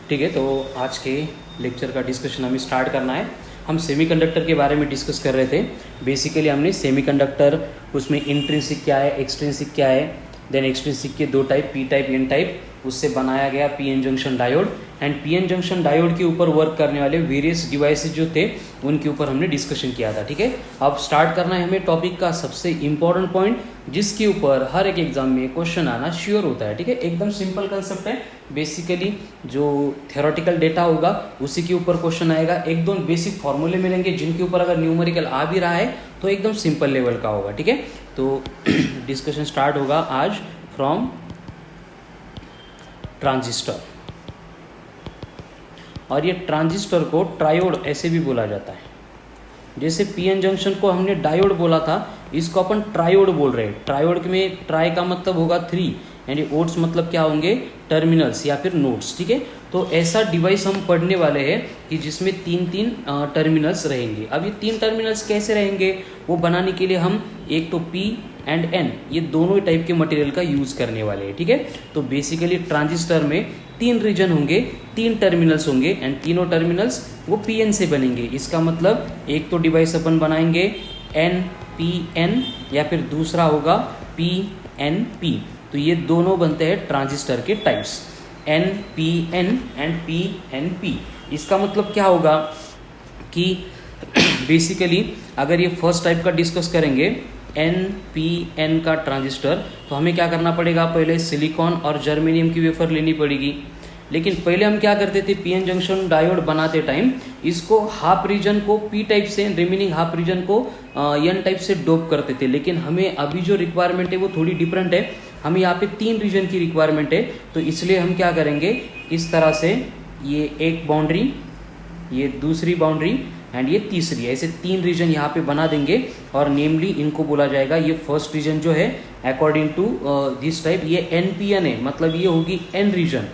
ठीक है, तो आज के लेक्चर का डिस्कशन हमें स्टार्ट करना है। हम सेमीकंडक्टर के बारे में डिस्कस कर रहे थे। बेसिकली हमने सेमीकंडक्टर, उसमें इंट्रिंसिक क्या है, एक्सट्रिंसिक क्या है, देन एक्सट्रिंसिक के दो type, P type, N type, उससे बनाया गया PN junction diode. And PN junction diode के ऊपर वर्क करने वाले वेरियस डिवाइसेस जो थे उनके ऊपर हमने डिस्कशन किया था। ठीक है, अब स्टार्ट करना है हमें टॉपिक का सबसे इंपॉर्टेंट पॉइंट, जिसके ऊपर हर एक एग्जाम में क्वेश्चन आना श्योर होता है। ठीक है, एकदम सिंपल कंसेप्ट है। बेसिकली जो थ्योरेटिकल डेटा होगा उसी के ऊपर क्वेश्चन आएगा। एक दो बेसिक फॉर्मूले मिलेंगे जिनके ऊपर अगर न्यूमेरिकल आ भी रहा है तो एकदम सिंपल लेवल का होगा। ठीक है, तो डिस्कशन स्टार्ट होगा आज फ्रॉम ट्रांजिस्टर। और ये ट्रांजिस्टर को ट्रायोड ऐसे भी बोला जाता है। जैसे पीएन जंक्शन को हमने डायोड बोला था, इसको अपन ट्रायोड बोल रहे हैं। ट्रायोड में ट्राई का मतलब होगा 3 यानी ओड्स मतलब क्या होंगे, टर्मिनल्स या फिर नोड्स। ठीक है, तो ऐसा डिवाइस हम पढ़ने वाले हैं कि जिसमें 3 टर्मिनल्स रहेंगे। अब ये 3 टर्मिनल्स कैसे रहेंगे वो बनाने के लिए हम एक तो पी एंड एन, ये दोनों टाइप के मटेरियल का यूज़ करने वाले हैं। ठीक है, तो बेसिकली ट्रांजिस्टर में 3 रीजन होंगे, 3 टर्मिनल्स होंगे एंड तीनों टर्मिनल्स वो पी एन से बनेंगे। इसका मतलब एक तो डिवाइस अपन बनाएंगे एन पी एन या फिर दूसरा होगा पी एन पी। तो ये दोनों बनते हैं ट्रांजिस्टर के types, N P N and P N P. इसका मतलब क्या होगा कि बेसिकली अगर ये फर्स्ट टाइप का डिस्कस करेंगे एन पी एन का ट्रांजिस्टर, तो हमें क्या करना पड़ेगा, पहले सिलिकॉन और जर्मेनियम की वेफर लेनी पड़ेगी। लेकिन पहले हम क्या करते थे, पीएन जंक्शन डायोड बनाते टाइम इसको हाफ रीजन को पी टाइप से, रिमेनिंग हाफ रीजन को एन टाइप से डोप करते थे। लेकिन हमें अभी जो रिक्वायरमेंट है वो थोड़ी डिफरेंट है। हमें यहाँ पे 3 रीजन की रिक्वायरमेंट है, तो इसलिए हम क्या करेंगे, इस तरह से ये एक बाउंड्री, ये दूसरी बाउंड्री एंड ये तीसरी, ऐसे 3 रीजन यहाँ पे बना देंगे। और नेमली इनको बोला जाएगा, ये फर्स्ट रीजन जो है अकॉर्डिंग टू दिस टाइप ये एन पी एन है, मतलब ये होगी एन रीजन,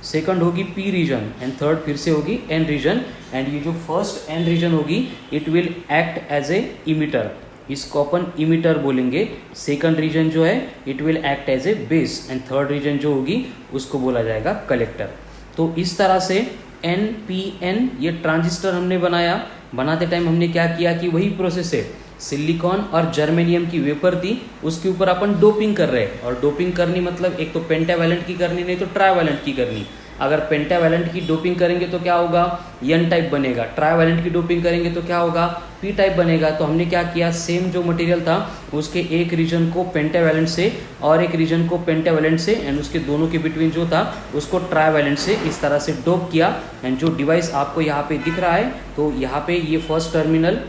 सेकंड होगी पी रीजन एंड थर्ड फिर से होगी एन रीजन। एंड ये जो फर्स्ट एन रीजन होगी it will act as a emitter, इसको अपन इमिटर बोलेंगे। सेकंड रीजन जो है it will act as a base and third region जो होगी उसको बोला जाएगा कलेक्टर। तो इस तरह से एन पी एन ये ट्रांजिस्टर हमने बनाया। बनाते टाइम हमने क्या किया कि वही प्रोसेस है, सिलिकॉन और जर्मेनियम की वेपर थी, उसके ऊपर अपन डोपिंग कर रहे हैं। और डोपिंग करनी मतलब एक तो पेंटावैलेंट की करनी, नहीं तो ट्राइवैलेंट की करनी। अगर पेंटावैलेंट की डोपिंग करेंगे तो क्या होगा, एन टाइप बनेगा। ट्राइवैलेंट की डोपिंग करेंगे तो क्या होगा, पी टाइप बनेगा। तो हमने क्या किया, सेम जो मटेरियल था उसके एक रीजन को पेंटावैलेंट से और एक रीजन को पेंटावैलेंट से एंड उसके दोनों के बिटवीन जो था उसको ट्राइवैलेंट से इस तरह से डोप किया। एंड जो डिवाइस आपको यहाँ पे दिख रहा है, तो यहाँ पे ये फर्स्ट टर्मिनल,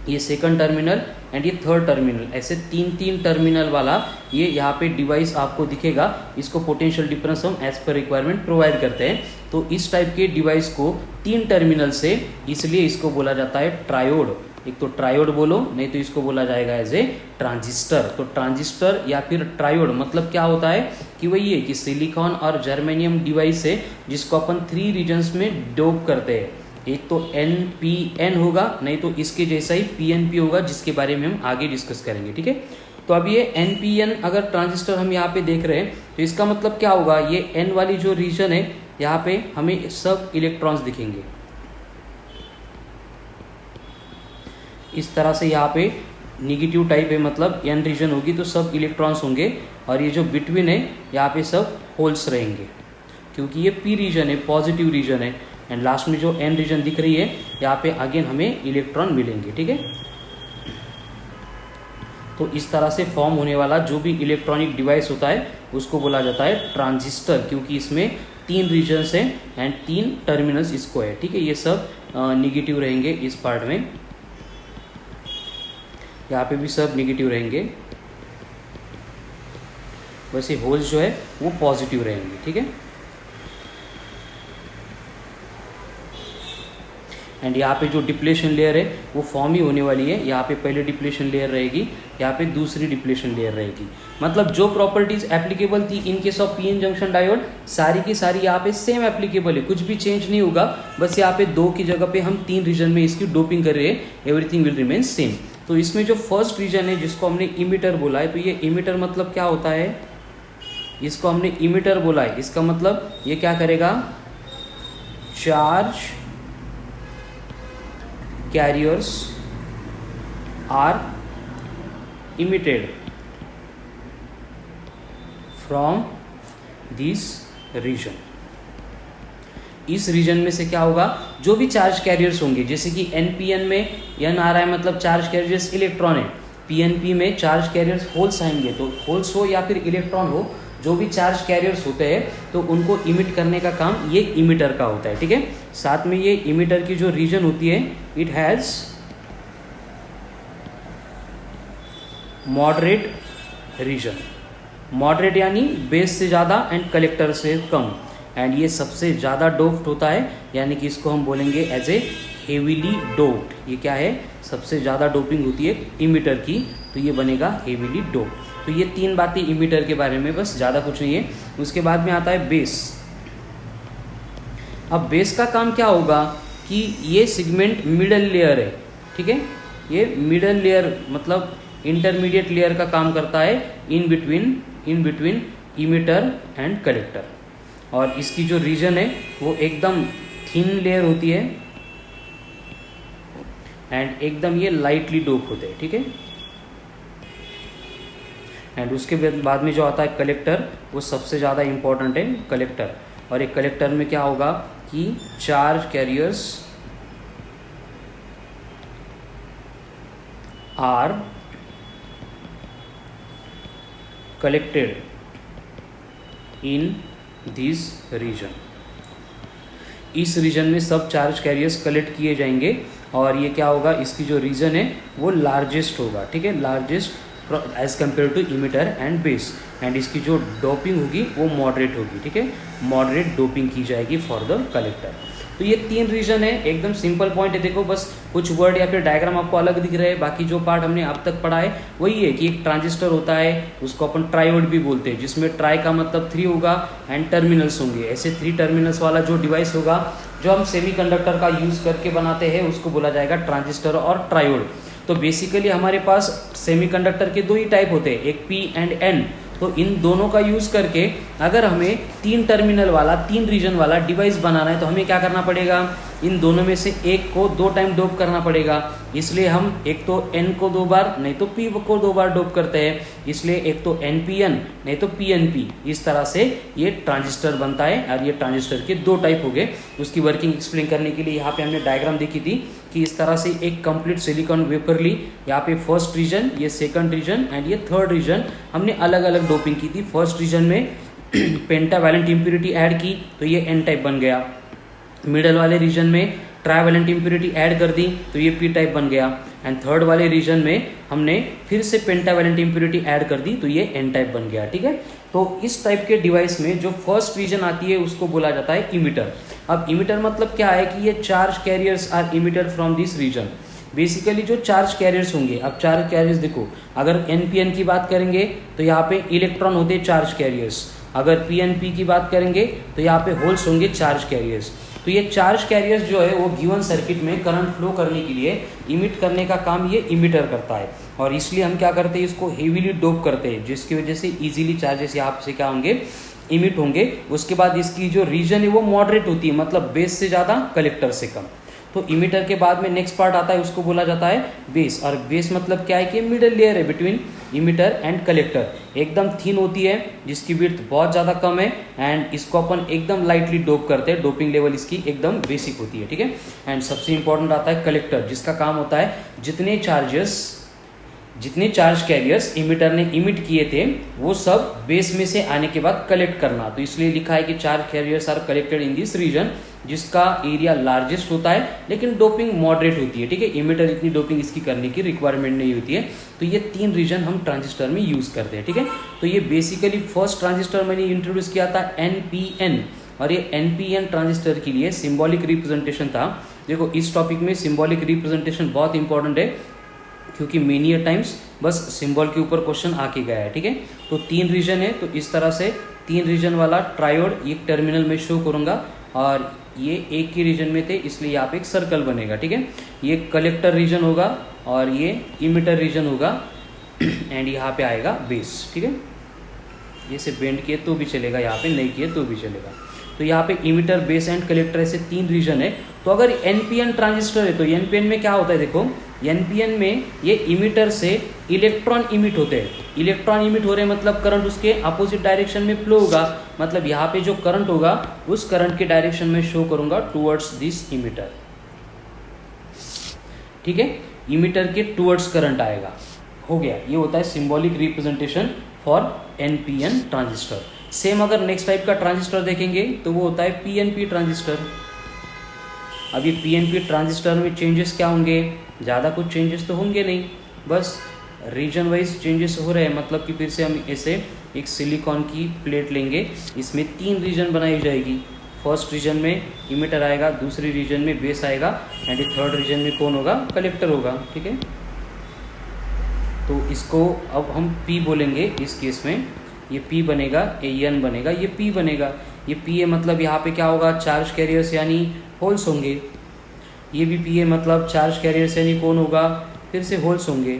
ये सेकंड टर्मिनल एंड ये थर्ड टर्मिनल, ऐसे 3 टर्मिनल वाला ये यहाँ पे डिवाइस आपको दिखेगा। इसको पोटेंशियल डिफरेंस हम एज पर रिक्वायरमेंट प्रोवाइड करते हैं। तो इस टाइप के डिवाइस को 3 टर्मिनल से, इसलिए इसको बोला जाता है ट्रायोड। एक तो ट्रायोड बोलो, नहीं तो इसको बोला जाएगा एज ए ट्रांजिस्टर। तो ट्रांजिस्टर या फिर ट्रायोड मतलब क्या होता है कि वही है कि सिलिकॉन और जर्मेनियम डिवाइस है जिसको अपन 3 रीजन्स में डोप करते हैं। एक तो एन पी एन होगा, नहीं तो इसके जैसा ही पी एन पी होगा, जिसके बारे में हम आगे डिस्कस करेंगे। ठीक है, तो अब ये एन पी एन अगर ट्रांजिस्टर हम यहाँ पे देख रहे हैं तो इसका मतलब क्या होगा, ये एन वाली जो रीजन है यहाँ पे हमें सब इलेक्ट्रॉन्स दिखेंगे। इस तरह से यहाँ पे निगेटिव टाइप है, मतलब एन रीजन होगी तो सब इलेक्ट्रॉन्स होंगे। और ये जो बिटवीन है यहाँ पे सब होल्स रहेंगे, क्योंकि ये पी रीजन है, पॉजिटिव रीजन है। एंड लास्ट में जो एन रीजन दिख रही है यहाँ पे अगेन हमें इलेक्ट्रॉन मिलेंगे। ठीक है, तो इस तरह से फॉर्म होने वाला जो भी इलेक्ट्रॉनिक डिवाइस होता है उसको बोला जाता है ट्रांजिस्टर, क्योंकि इसमें 3 रीजन्स हैं एंड 3 टर्मिनल्स इसको है। ठीक है, ये सब निगेटिव रहेंगे इस पार्ट में, यहाँ पे भी सब निगेटिव रहेंगे। वैसे होल्स जो है वो पॉजिटिव रहेंगे। ठीक है, एंड यहाँ पे जो डिप्लेशन लेयर है वो फॉर्म ही होने वाली है। यहाँ पे पहले डिप्लेशन लेयर रहेगी, यहाँ पे दूसरी डिप्लेशन लेयर रहेगी। मतलब जो प्रॉपर्टीज एप्लीकेबल थी इन case of PN junction diode सारी की सारी यहाँ पे सेम एप्लीकेबल है, कुछ भी चेंज नहीं होगा। बस यहाँ पे 2 की जगह पे हम 3 रीजन में इसकी डोपिंग कर रहे हैं, एवरीथिंग विल रिमेन सेम। तो इसमें जो फर्स्ट रीजन है जिसको हमने इमिटर बोला है, तो ये इमिटर मतलब क्या होता है, इसको हमने इमिटर बोला है। इसका मतलब ये क्या करेगा, charge carriers are emitted from this region. इस रीजन में से क्या होगा, जो भी चार्ज कैरियर्स होंगे, जैसे कि एनपीएन में एन आ रहा है मतलब चार्ज कैरियर्स इलेक्ट्रॉन है, पीएनपी में चार्ज कैरियर्स होल्स आएंगे, तो होल्स हो या फिर इलेक्ट्रॉन हो, जो भी चार्ज कैरियर्स होते हैं तो उनको इमिट करने का काम ये इमिटर का होता है। ठीक है, साथ में ये इमिटर की जो रीजन होती है, it has moderate region. Moderate यानी बेस से ज़्यादा एंड कलेक्टर से कम, एंड ये सबसे ज़्यादा डोप्ड होता है, यानी कि इसको हम बोलेंगे एज ए हेवीली डोप्ड। ये क्या है, सबसे ज़्यादा डोपिंग होती है इमिटर की, तो ये बनेगा हेवीली डोप्ड। तो ये तीन बातें इमिटर के बारे में, बस ज़्यादा कुछ नहीं है। उसके बाद में आता है बेस। अब बेस का काम क्या होगा कि ये सेगमेंट मिडल लेयर है। ठीक है, ये मिडल लेयर मतलब इंटरमीडिएट लेयर का काम करता है in between emitter and collector, और इसकी जो रीजन है वो एकदम थिन लेयर होती है एंड एकदम ये लाइटली डोप होते हैं। ठीक है, एंड उसके बाद में जो आता है कलेक्टर, वो सबसे ज़्यादा इम्पोर्टेंट है कलेक्टर। और एक कलेक्टर में क्या होगा कि charge carriers are collected in this region. इस रीजन में सब चार्ज कैरियर्स कलेक्ट किए जाएंगे, और ये क्या होगा, इसकी जो रीजन है वो लार्जेस्ट होगा। ठीक है, largest as compare to emitter and base, and इसकी जो डोपिंग होगी वो मॉडरेट होगी। ठीक है, मॉडरेट डोपिंग की जाएगी फॉर द कलेक्टर। तो ये तीन रीजन है, एकदम सिंपल पॉइंट है। देखो बस कुछ वर्ड या फिर डायग्राम आपको अलग दिख रहे हैं, बाकी जो पार्ट हमने अब तक पढ़ा है वही है कि एक ट्रांजिस्टर होता है, उसको अपन ट्रायोड भी बोलते हैं, जिसमें ट्राई का मतलब 3 होगा एंड टर्मिनल्स होंगे। ऐसे 3 टर्मिनल्स वाला जो डिवाइस होगा जो हम सेमीकंडक्टर का यूज़ करके बनाते हैं उसको बोला जाएगा ट्रांजिस्टर और ट्रायोड। तो बेसिकली हमारे पास सेमीकंडक्टर के 2 ही टाइप होते हैं, एक पी एंड एन। तो इन दोनों का यूज़ करके अगर हमें 3 टर्मिनल वाला 3 रीजन वाला डिवाइस बनाना है तो हमें क्या करना पड़ेगा, इन दोनों में से एक को 2 टाइम डोप करना पड़ेगा। इसलिए हम एक तो N को 2 बार नहीं तो P को 2 बार डोप करते हैं, इसलिए एक तो NPN नहीं तो PNP। इस तरह से ये ट्रांजिस्टर बनता है, और ये ट्रांजिस्टर के 2 टाइप हो गए। उसकी वर्किंग एक्सप्लेन करने के लिए यहाँ पे हमने डायग्राम देखी थी कि इस तरह से एक कंप्लीट सिलिकॉन वेपर ली, यहाँ पे फर्स्ट रीजन, ये सेकंड रीजन एंड ये थर्ड रीजन हमने अलग अलग डोपिंग की थी। फर्स्ट रीजन में पेंटावैलेंट इम्प्योरिटी ऐड की तो ये N टाइप बन गया। मिडल वाले रीजन में ट्राइवैलेंट इम्प्योरिटी ऐड कर दी तो ये P टाइप बन गया, एंड थर्ड वाले रीजन में हमने फिर से पेंटावैलेंट इम्प्योरिटी ऐड कर दी तो ये N टाइप बन गया। ठीक है, तो इस टाइप के डिवाइस में जो फर्स्ट रीजन आती है उसको बोला जाता है इमिटर। अब इमिटर मतलब क्या है कि ये charge carriers are emitted from this region. Basically जो चार्ज कैरियर्स होंगे, अब चार्ज कैरियर्स देखो, अगर NPN की बात करेंगे तो यहाँ पे इलेक्ट्रॉन होते हैं चार्ज कैरियर्स, अगर PNP की बात करेंगे तो यहाँ पे होल्स होंगे चार्ज कैरियर्स। तो ये चार्ज कैरियर्स जो है वो गिवन सर्किट में करंट फ्लो करने के लिए इमिट करने का काम ये इमिटर करता है, और इसलिए हम क्या करते हैं, इसको हेवीली डोप करते हैं, जिसकी वजह से इजीली चार्जेस यहाँ से क्या होंगे, इमिट होंगे। उसके बाद इसकी जो रीजन है वो मॉडरेट होती है, मतलब बेस से ज़्यादा कलेक्टर से कम। तो इमिटर के बाद में नेक्स्ट पार्ट आता है, उसको बोला जाता है बेस। और बेस मतलब क्या है कि मिडल लेयर है बिटवीन इमिटर एंड कलेक्टर, एकदम थिन होती है, जिसकी विड्थ बहुत ज़्यादा कम है, एंड इसको अपन एकदम लाइटली डोप करते हैं, डोपिंग लेवल इसकी एकदम बेसिक होती है। ठीक है, एंड सबसे इंपॉर्टेंट आता है कलेक्टर, जिसका काम होता है जितने चार्ज कैरियर्स इमिटर ने इमिट किए थे वो सब बेस में से आने के बाद कलेक्ट करना। तो इसलिए लिखा है कि charge carriers are collected in this region, जिसका एरिया लार्जेस्ट होता है लेकिन डोपिंग मॉडरेट होती है। ठीक है, इमिटर इतनी डोपिंग इसकी करने की रिक्वायरमेंट नहीं होती है। तो ये 3 रीजन हम ट्रांजिस्टर में यूज़ करते हैं। ठीक है, तो ये बेसिकली फर्स्ट ट्रांजिस्टर मैंने इंट्रोड्यूस किया था NPN, और ये NPN ट्रांजिस्टर के लिए सिम्बॉलिक रिप्रेजेंटेशन था। देखो इस टॉपिक में सिम्बॉलिक रिप्रेजेंटेशन बहुत इंपॉर्टेंट है, क्योंकि मेनी टाइम्स बस सिंबल के ऊपर क्वेश्चन आके गया है। ठीक है, तो 3 रीजन है, तो इस तरह से 3 रीजन वाला ट्रायोड एक टर्मिनल में शो करूंगा, और ये एक ही रीजन में थे इसलिए यहाँ पे एक सर्कल बनेगा। ठीक है, ये कलेक्टर रीजन होगा और ये इमिटर रीजन होगा, एंड यहाँ पे आएगा बेस। ठीक है, ये से बेंड किए तो भी चलेगा, यहाँ पे नहीं किए तो भी चलेगा। तो यहाँ पे इमिटर, बेस एंड कलेक्टर ऐसे 3 रीजन है। तो अगर एनपीएन ट्रांजिस्टर है तो एनपीएन में क्या होता है, देखो एनपीएन में ये इमिटर से इलेक्ट्रॉन इमिट होते हैं। इलेक्ट्रॉन इमिट हो रहे हैं मतलब करंट उसके अपोजिट डायरेक्शन में फ्लो होगा, मतलब यहाँ पे जो करंट होगा उस करंट के डायरेक्शन में शो करूंगा टुवर्ड्स दिस इमिटर। ठीक है, इमिटर के टुवर्ड्स करंट आएगा। हो गया, ये होता है symbolic representation for NPN transistor. Same अगर नेक्स्ट टाइप का ट्रांजिस्टर देखेंगे तो वो होता है पीएनपी ट्रांजिस्टर। अब ये पीएनपी ट्रांजिस्टर में चेंजेस क्या होंगे, ज़्यादा कुछ चेंजेस तो होंगे नहीं, बस रीजन वाइज चेंजेस हो रहे हैं। मतलब कि फिर से हम ऐसे एक सिलिकॉन की प्लेट लेंगे, इसमें 3 रीजन बनाई जाएगी। फर्स्ट रीजन में इमिटर आएगा, दूसरी रीजन में बेस आएगा एंड थर्ड रीजन में कौन होगा, कलेक्टर होगा। ठीक है, तो इसको अब हम P बोलेंगे इस केस में, ये P बनेगा, AN बनेगा, ये P बनेगा। ये P है मतलब यहाँ पे क्या होगा, चार्ज कैरियर्स यानी होल्स होंगे। ये भी P है मतलब चार्ज कैरियर्स यानी कौन होगा, फिर से होल्स होंगे।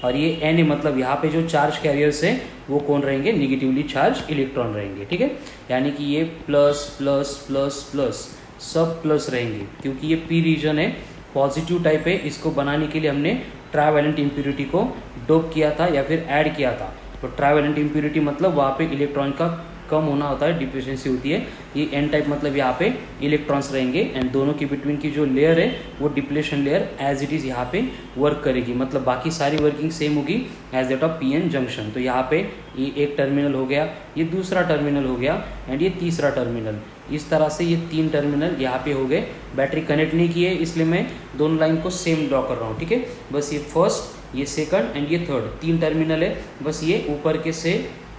और ये N है मतलब यहाँ पे जो चार्ज कैरियर्स है वो कौन रहेंगे, निगेटिवली चार्ज इलेक्ट्रॉन रहेंगे। ठीक है, यानी कि ये प्लस प्लस प्लस प्लस सब प्लस रहेंगे, क्योंकि ये P रीजन है, पॉजिटिव टाइप है। इसको बनाने के लिए हमने ट्राइवेलेंट इम्प्यूरिटी को डोप किया था या फिर ऐड किया था। तो ट्राइवेलेंट इम्प्यूरिटी मतलब वहाँ पे इलेक्ट्रॉन का कम होना होता है, डिफिशिएंसी होती है। ये एन टाइप मतलब यहाँ पे इलेक्ट्रॉन्स रहेंगे एंड दोनों के बिटवीन की जो लेयर है वो depletion layer as it is यहाँ पे वर्क करेगी, मतलब बाकी सारी वर्किंग सेम होगी as that of PN junction. तो यहाँ पे ये एक टर्मिनल हो गया, ये दूसरा टर्मिनल हो गया एंड ये तीसरा टर्मिनल। इस तरह से ये 3 टर्मिनल यहाँ पे हो गए। बैटरी कनेक्ट नहीं की है इसलिए मैं दोनों लाइन को सेम ड्रॉ कर रहा हूँ। ठीक है, बस ये फर्स्ट, ये सेकंड एंड ये थर्ड 3 टर्मिनल है। बस ये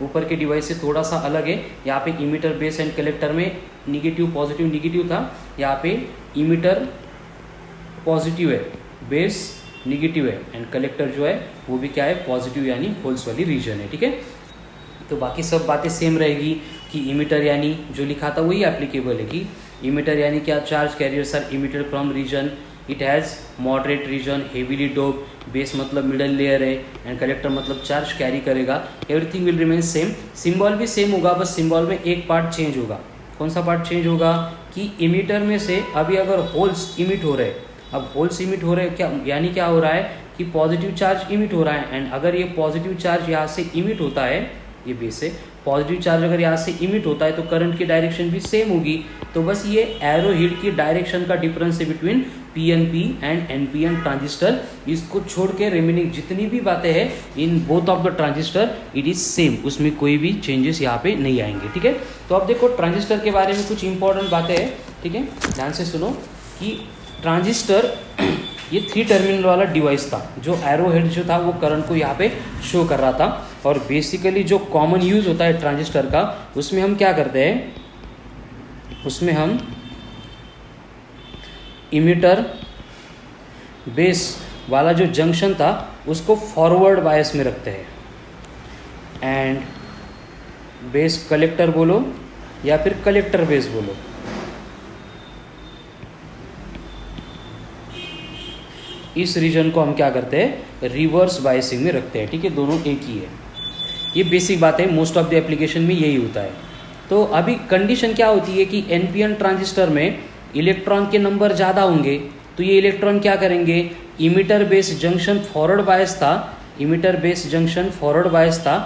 ऊपर के डिवाइस से थोड़ा सा अलग है। यहाँ पे इमिटर, बेस एंड कलेक्टर में निगेटिव पॉजिटिव निगेटिव था, यहाँ पे इमिटर पॉजिटिव है, बेस निगेटिव है एंड कलेक्टर जो है वो भी क्या है, पॉजिटिव यानी होल्स वाली रीजन है। ठीक है, तो बाकी सब बातें सेम रहेगी कि इमिटर यानी जो लिखा था वही एप्लीकेबल है कि इमिटर यानी क्या, charge carriers are emitted from region, it has moderate region, heavily dope, base मतलब मिडल लेयर है एंड कलेक्टर मतलब चार्ज कैरी करेगा। Everything will remain same, symbol भी सेम होगा, बस सिंबल में एक पार्ट चेंज होगा। कौन सा पार्ट चेंज होगा कि इमिटर में से अभी अगर होल्स इमिट हो रहे हैं, अब होल्स इमिट हो रहे हैं क्या, यानी क्या हो रहा है कि पॉजिटिव चार्ज इमिट हो रहा है एंड अगर ये पॉजिटिव चार्ज यहाँ से इमिट होता है, ये बेस है, पॉजिटिव चार्ज अगर यहाँ से इमिट होता है तो करंट की डायरेक्शन भी सेम होगी। तो बस ये एरो हीड की डायरेक्शन का डिफरेंस है between PNP and NPN transistor. इसको छोड़ के रिमेनिंग जितनी भी बातें हैं in both of the transistor it is same, उसमें कोई भी चेंजेस यहाँ पे नहीं आएंगे। ठीक है, तो अब देखो ट्रांजिस्टर के बारे में कुछ इंपॉर्टेंट बातें हैं। ठीक है, ध्यान से सुनो कि ट्रांजिस्टर ये 3 टर्मिनल वाला डिवाइस था, जो एरो हेड जो था वो करंट को यहाँ पे शो कर रहा था। और बेसिकली जो कॉमन यूज़ होता है ट्रांजिस्टर का, उसमें हम क्या करते हैं, उसमें हम इमिटर बेस वाला जो जंक्शन था उसको फॉरवर्ड बायस में रखते हैं एंड बेस कलेक्टर बोलो या फिर कलेक्टर बेस बोलो, इस रीजन को हम क्या करते हैं, रिवर्स बायसिंग में रखते हैं। ठीक है, दोनों एक ही है। ये बेसिक बात है, मोस्ट ऑफ द एप्लीकेशन में यही होता है। तो अभी कंडीशन क्या होती है कि एनपीएन ट्रांजिस्टर में इलेक्ट्रॉन के नंबर ज़्यादा होंगे, तो ये इलेक्ट्रॉन क्या करेंगे, emitter base junction forward bias था, emitter base junction forward bias था,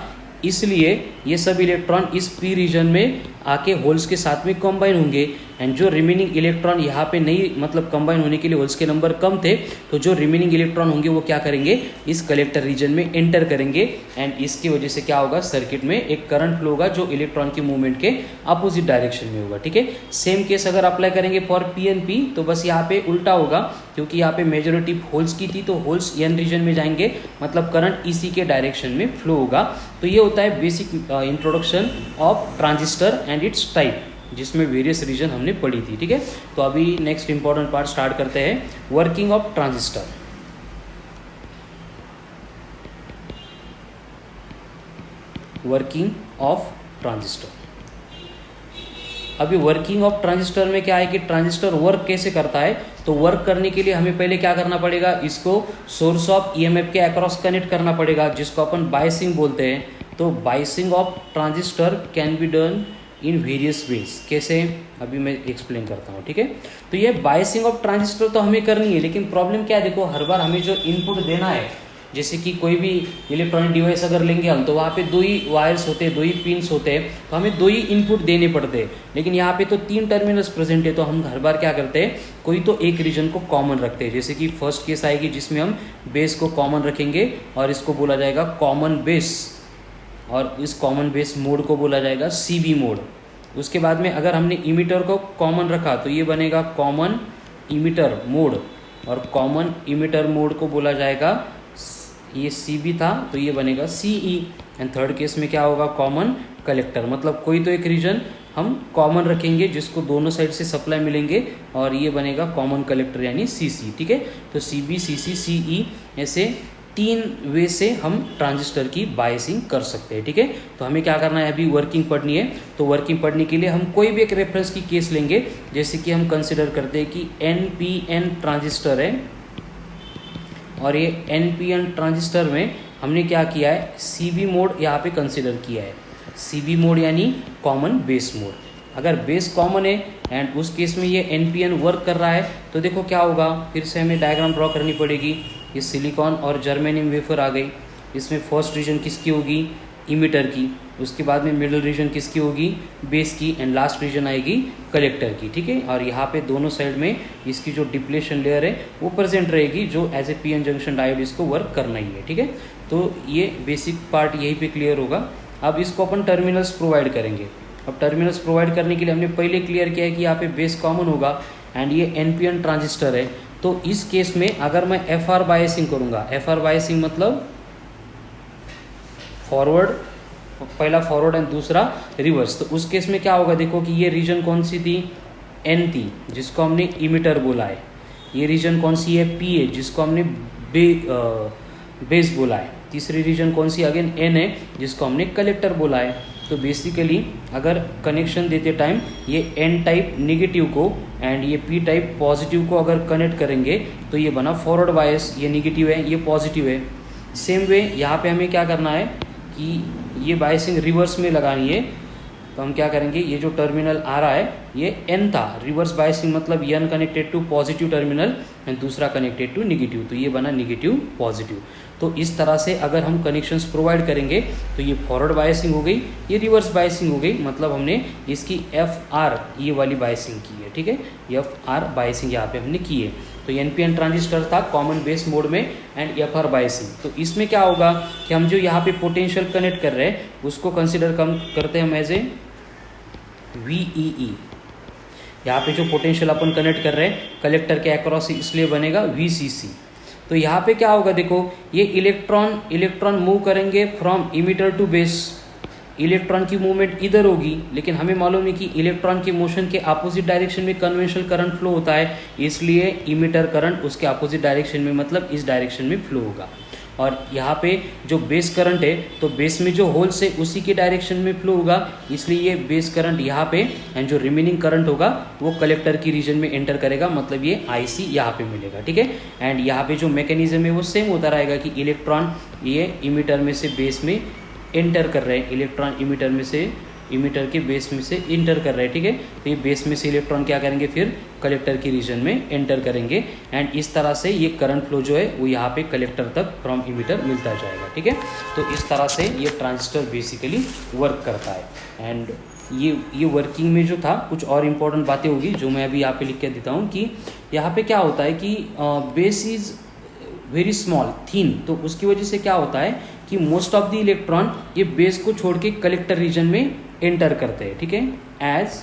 इसलिए ये सब इलेक्ट्रॉन इस पी रीजन में आके होल्स के साथ में कंबाइन होंगे एंड जो रिमेनिंग इलेक्ट्रॉन यहाँ पे नहीं, मतलब कंबाइन होने के लिए होल्स के नंबर कम थे, तो जो रिमेनिंग इलेक्ट्रॉन होंगे वो क्या करेंगे, इस कलेक्टर रीजन में एंटर करेंगे एंड इसकी वजह से क्या होगा, सर्किट में एक करंट फ्लो होगा जो इलेक्ट्रॉन की मूवमेंट के अपोजिट डायरेक्शन में होगा। ठीक है, सेम केस अगर अप्लाई करेंगे फॉर पीएनपी तो बस यहाँ पे उल्टा होगा, क्योंकि यहाँ पे मेजोरिटी होल्स की थी तो होल्स एन रीजन में जाएंगे, मतलब करंट इसी के डायरेक्शन में फ्लो होगा। तो ये होता है basic introduction of transistor and it's type, जिसमें वेरियस रीजन हमने पढ़ी थी। ठीक है, तो अभी नेक्स्ट इंपॉर्टेंट पार्ट स्टार्ट करते हैं, working of transistor. Working of transistor, अभी वर्किंग ऑफ ट्रांजिस्टर में क्या है कि ट्रांजिस्टर वर्क कैसे करता है, तो वर्क करने के लिए हमें पहले क्या करना पड़ेगा, इसको सोर्स ऑफ ईएमएफ के अक्रॉस कनेक्ट करना पड़ेगा, जिसको अपन बायसिंग बोलते हैं। तो biasing of transistor can be done in various ways. कैसे, अभी मैं एक्सप्लेन करता हूँ, ठीक है। तो ये बाइसिंग ऑफ ट्रांजिस्टर तो हमें करनी है, लेकिन प्रॉब्लम क्या है, देखो हर बार हमें जो इनपुट देना है, जैसे कि कोई भी इलेक्ट्रॉनिक डिवाइस अगर लेंगे हम, तो वहाँ पे 2 ही वायर्स होते हैं, 2 ही पिन्स होते हैं, तो हमें 2 ही इनपुट देने पड़ते हैं। लेकिन यहाँ पे तो 3 टर्मिनल्स प्रेजेंट है, तो हम हर बार क्या करते हैं, कोई तो एक रीजन को कॉमन रखते हैं। जैसे कि फर्स्ट केस आएगी जिसमें हम बेस को कॉमन रखेंगे और इसको बोला जाएगा कॉमन बेस, और इस कॉमन बेस मोड को बोला जाएगा CB मोड। उसके बाद में अगर हमने इमीटर को कॉमन रखा तो ये बनेगा कॉमन इमीटर मोड, और कॉमन इमीटर मोड को बोला जाएगा, ये CB था तो ये बनेगा CE। एंड थर्ड केस में क्या होगा, कॉमन कलेक्टर, मतलब कोई तो एक रीजन हम कॉमन रखेंगे जिसको दोनों साइड से सप्लाई मिलेंगे, और ये बनेगा कॉमन कलेक्टर यानी CC, ठीक है। तो CB, CC, CE ऐसे 3 वे से हम ट्रांजिस्टर की बायसिंग कर सकते हैं, ठीक है। तो हमें क्या करना है, अभी वर्किंग पढ़नी है। तो वर्किंग पढ़ने के लिए हम कोई भी एक रेफरेंस की केस लेंगे, जैसे कि हम कंसिडर करते हैं कि NPN ट्रांजिस्टर है, और ये NPN ट्रांजिस्टर में हमने क्या किया है, CB मोड यहाँ पे कंसिडर किया है। CB मोड यानी कॉमन बेस मोड। अगर बेस कॉमन है एंड उस केस में ये NPN वर्क कर रहा है, तो देखो क्या होगा, फिर से हमें डायग्राम ड्रॉ करनी पड़ेगी। ये सिलिकॉन और जर्मेनियम वेफर आ गई, इसमें फर्स्ट रीजन किसकी होगी, इमीटर की, उसके बाद में मिडिल रीजन किसकी होगी, बेस की, एंड लास्ट रीजन आएगी कलेक्टर की, ठीक है। और यहाँ पे दोनों साइड में इसकी जो डिप्लेशन लेयर है वो प्रेजेंट रहेगी, जो as a PN junction diode इसको वर्क करना ही है, ठीक है। तो ये बेसिक पार्ट यहीं पे क्लियर होगा। अब इसको अपन टर्मिनल्स प्रोवाइड करेंगे। अब टर्मिनल्स प्रोवाइड करने के लिए हमने पहले क्लियर किया है कि यहाँ पे बेस कॉमन होगा एंड ये NPN ट्रांजिस्टर है। तो इस केस में अगर मैं FR बायसिंग करूँगा, FR बायसिंग मतलब फॉरवर्ड, पहला फॉरवर्ड एंड दूसरा रिवर्स, तो उस केस में क्या होगा, देखो कि ये रीजन कौन सी थी, N थी, जिसको हमने इमीटर बोला है। ये रीजन कौन सी है, P है, जिसको हमने बेस बोला है। तीसरी रीजन कौन सी, अगेन N है, जिसको हमने कलेक्टर बोला है। तो बेसिकली अगर कनेक्शन देते टाइम ये N टाइप नेगेटिव को एंड ये P टाइप पॉजिटिव को अगर कनेक्ट करेंगे तो ये बना फॉरवर्ड बायस, ये नेगेटिव है, ये पॉजिटिव है। सेम वे यहाँ पे हमें क्या करना है कि ये बायसिंग रिवर्स में लगानी है। तो हम क्या करेंगे, ये जो टर्मिनल आ रहा है ये N था, रिवर्स बायसिंग मतलब N connected to positive terminal and दूसरा कनेक्टेड टू नेगेटिव, तो ये बना नेगेटिव पॉजिटिव। तो इस तरह से अगर हम कनेक्शंस प्रोवाइड करेंगे तो ये फॉरवर्ड बायसिंग हो गई, ये रिवर्स बायसिंग हो गई, मतलब हमने इसकी FR ये वाली बायसिंग की है, ठीक है। FR बायसिंग यहाँ पे हमने की है। तो NPN ट्रांजिस्टर था कॉमन बेस मोड में एंड FR बायसिंग। तो इसमें क्या होगा कि हम जो यहाँ पे पोटेंशियल कनेक्ट कर रहे हैं उसको कंसिडर करते हैं हम एज ए VEE। यहाँ पे जो पोटेंशियल अपन कनेक्ट कर रहे हैं कलेक्टर के अक्रॉस, इसलिए बनेगा VCC। तो यहाँ पे क्या होगा, देखो ये इलेक्ट्रॉन मूव करेंगे from emitter to base, electron की मूवमेंट इधर होगी, लेकिन हमें मालूम है कि इलेक्ट्रॉन के मोशन के अपोजिट डायरेक्शन में कन्वेंशनल करंट फ्लो होता है, इसलिए इमीटर करंट उसके अपोजिट डायरेक्शन में मतलब इस डायरेक्शन में फ्लो होगा। और यहाँ पे जो बेस करंट है तो बेस में जो होल्स है उसी के डायरेक्शन में फ्लो होगा, इसलिए ये बेस करंट यहाँ पे एंड जो रिमेनिंग करंट होगा वो कलेक्टर की रीजन में एंटर करेगा, मतलब ये IC यहाँ पे मिलेगा, ठीक है। एंड यहाँ पे जो मैकेनिज्म है वो सेम होता रहेगा कि इलेक्ट्रॉन ये इमीटर में से बेस में एंटर कर रहे हैं, इलेक्ट्रॉन इमीटर में से इमीटर के बेस में से इंटर कर रहे हैं, ठीक है। तो ये बेस में से इलेक्ट्रॉन क्या करेंगे, फिर कलेक्टर की रीजन में एंटर करेंगे एंड इस तरह से ये करंट फ्लो जो है वो यहाँ पे कलेक्टर तक फ्रॉम इमीटर मिलता जाएगा, ठीक है। तो इस तरह से ये ट्रांजिस्टर बेसिकली वर्क करता है। एंड ये वर्किंग में जो था कुछ और इम्पोर्टेंट बातें होगी जो मैं अभी यहाँ पे लिख के देता हूँ कि यहाँ पे क्या होता है कि base is very small thin, तो उसकी वजह से क्या होता है कि मोस्ट ऑफ द इलेक्ट्रॉन ये बेस को छोड़ के कलेक्टर रीजन में एंटर करते हैं, ठीक है। As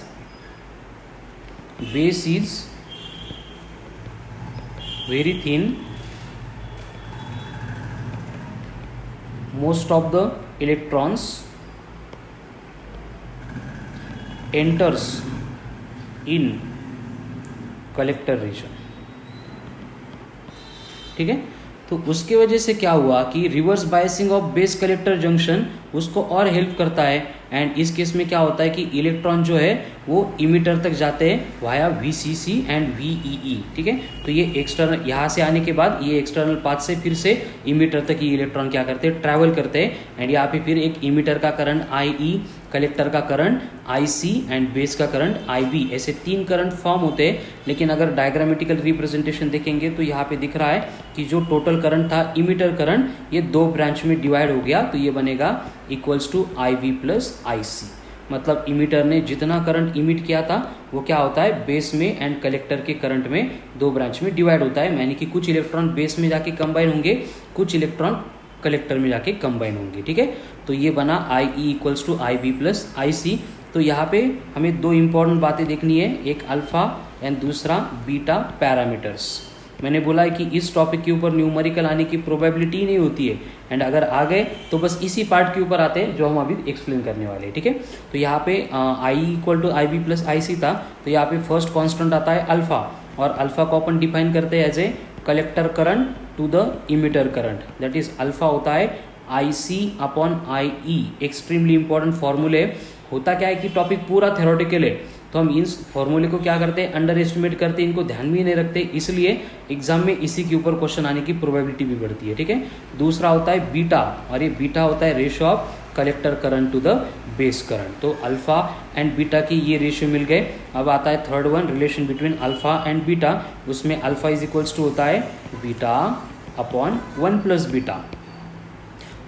base is very thin, most of the electrons enters in collector region, ठीक है। तो उसके वजह से क्या हुआ कि reverse biasing of base collector junction उसको और हेल्प करता है एंड इस केस में क्या होता है कि इलेक्ट्रॉन जो है वो इमिटर तक जाते हैं वाया VCC एंड VEE, ठीक है। तो ये एक्सटर्नल, यहाँ से आने के बाद ये एक्सटर्नल पाथ से फिर से इमिटर तक ये इलेक्ट्रॉन क्या करते हैं, ट्रैवल करते हैं। एंड यहाँ पे फिर एक इमिटर का करंट IE, कलेक्टर का करंट IC एंड बेस का करंट IB, ऐसे 3 करंट फॉर्म होते हैं। लेकिन अगर डायग्रामेटिकल रिप्रेजेंटेशन देखेंगे तो यहाँ पे दिख रहा है कि जो टोटल करंट था इमिटर करंट, ये 2 ब्रांच में डिवाइड हो गया, तो ये बनेगा equals to IB plus IC। मतलब इमिटर ने जितना करंट इमिट किया था वो क्या होता है, बेस में एंड कलेक्टर के करंट में 2 ब्रांच में डिवाइड होता है। यानी कि कुछ इलेक्ट्रॉन बेस में जाके कंबाइन होंगे, कुछ इलेक्ट्रॉन कलेक्टर में जाके कंबाइन होंगे, ठीक है। तो ये बना IE equals to IB plus IC। तो यहाँ पे हमें 2 इंपॉर्टेंट बातें देखनी है, एक अल्फा एंड दूसरा बीटा पैरामीटर्स। मैंने बोला है कि इस टॉपिक के ऊपर न्यूमेरिकल आने की प्रोबेबिलिटी नहीं होती है, एंड अगर आ गए तो बस इसी पार्ट के ऊपर आते हैं जो हम अभी एक्सप्लेन करने वाले हैं, ठीक है। तो यहाँ पे IE equal to IB plus IC था, तो यहाँ पे फर्स्ट कॉन्स्टेंट आता है अल्फा, और अल्फा को अपन डिफाइन करते हैं as a collector current to the emitter current, that is alpha होता है IC upon IE। Extremely important फॉर्मूले। होता क्या है कि टॉपिक पूरा थ्योरेटिकल है, तो हम इन फॉर्मूले को क्या करते हैं, अंडर एस्टिमेट करते हैं, इनको ध्यान में नहीं रखते, इसलिए एग्जाम में इसी के ऊपर क्वेश्चन आने की प्रोबेबिलिटी भी बढ़ती है, ठीक है। दूसरा होता है बीटा, और ये बीटा होता है ratio of collector current to the base current. तो अल्फा एंड बीटा की ये रेशियो मिल गए। अब आता है third one, relation between alpha and beta. उसमें अल्फा इज इक्वल्स टू होता है बीटा अपॉन 1 प्लस बीटा,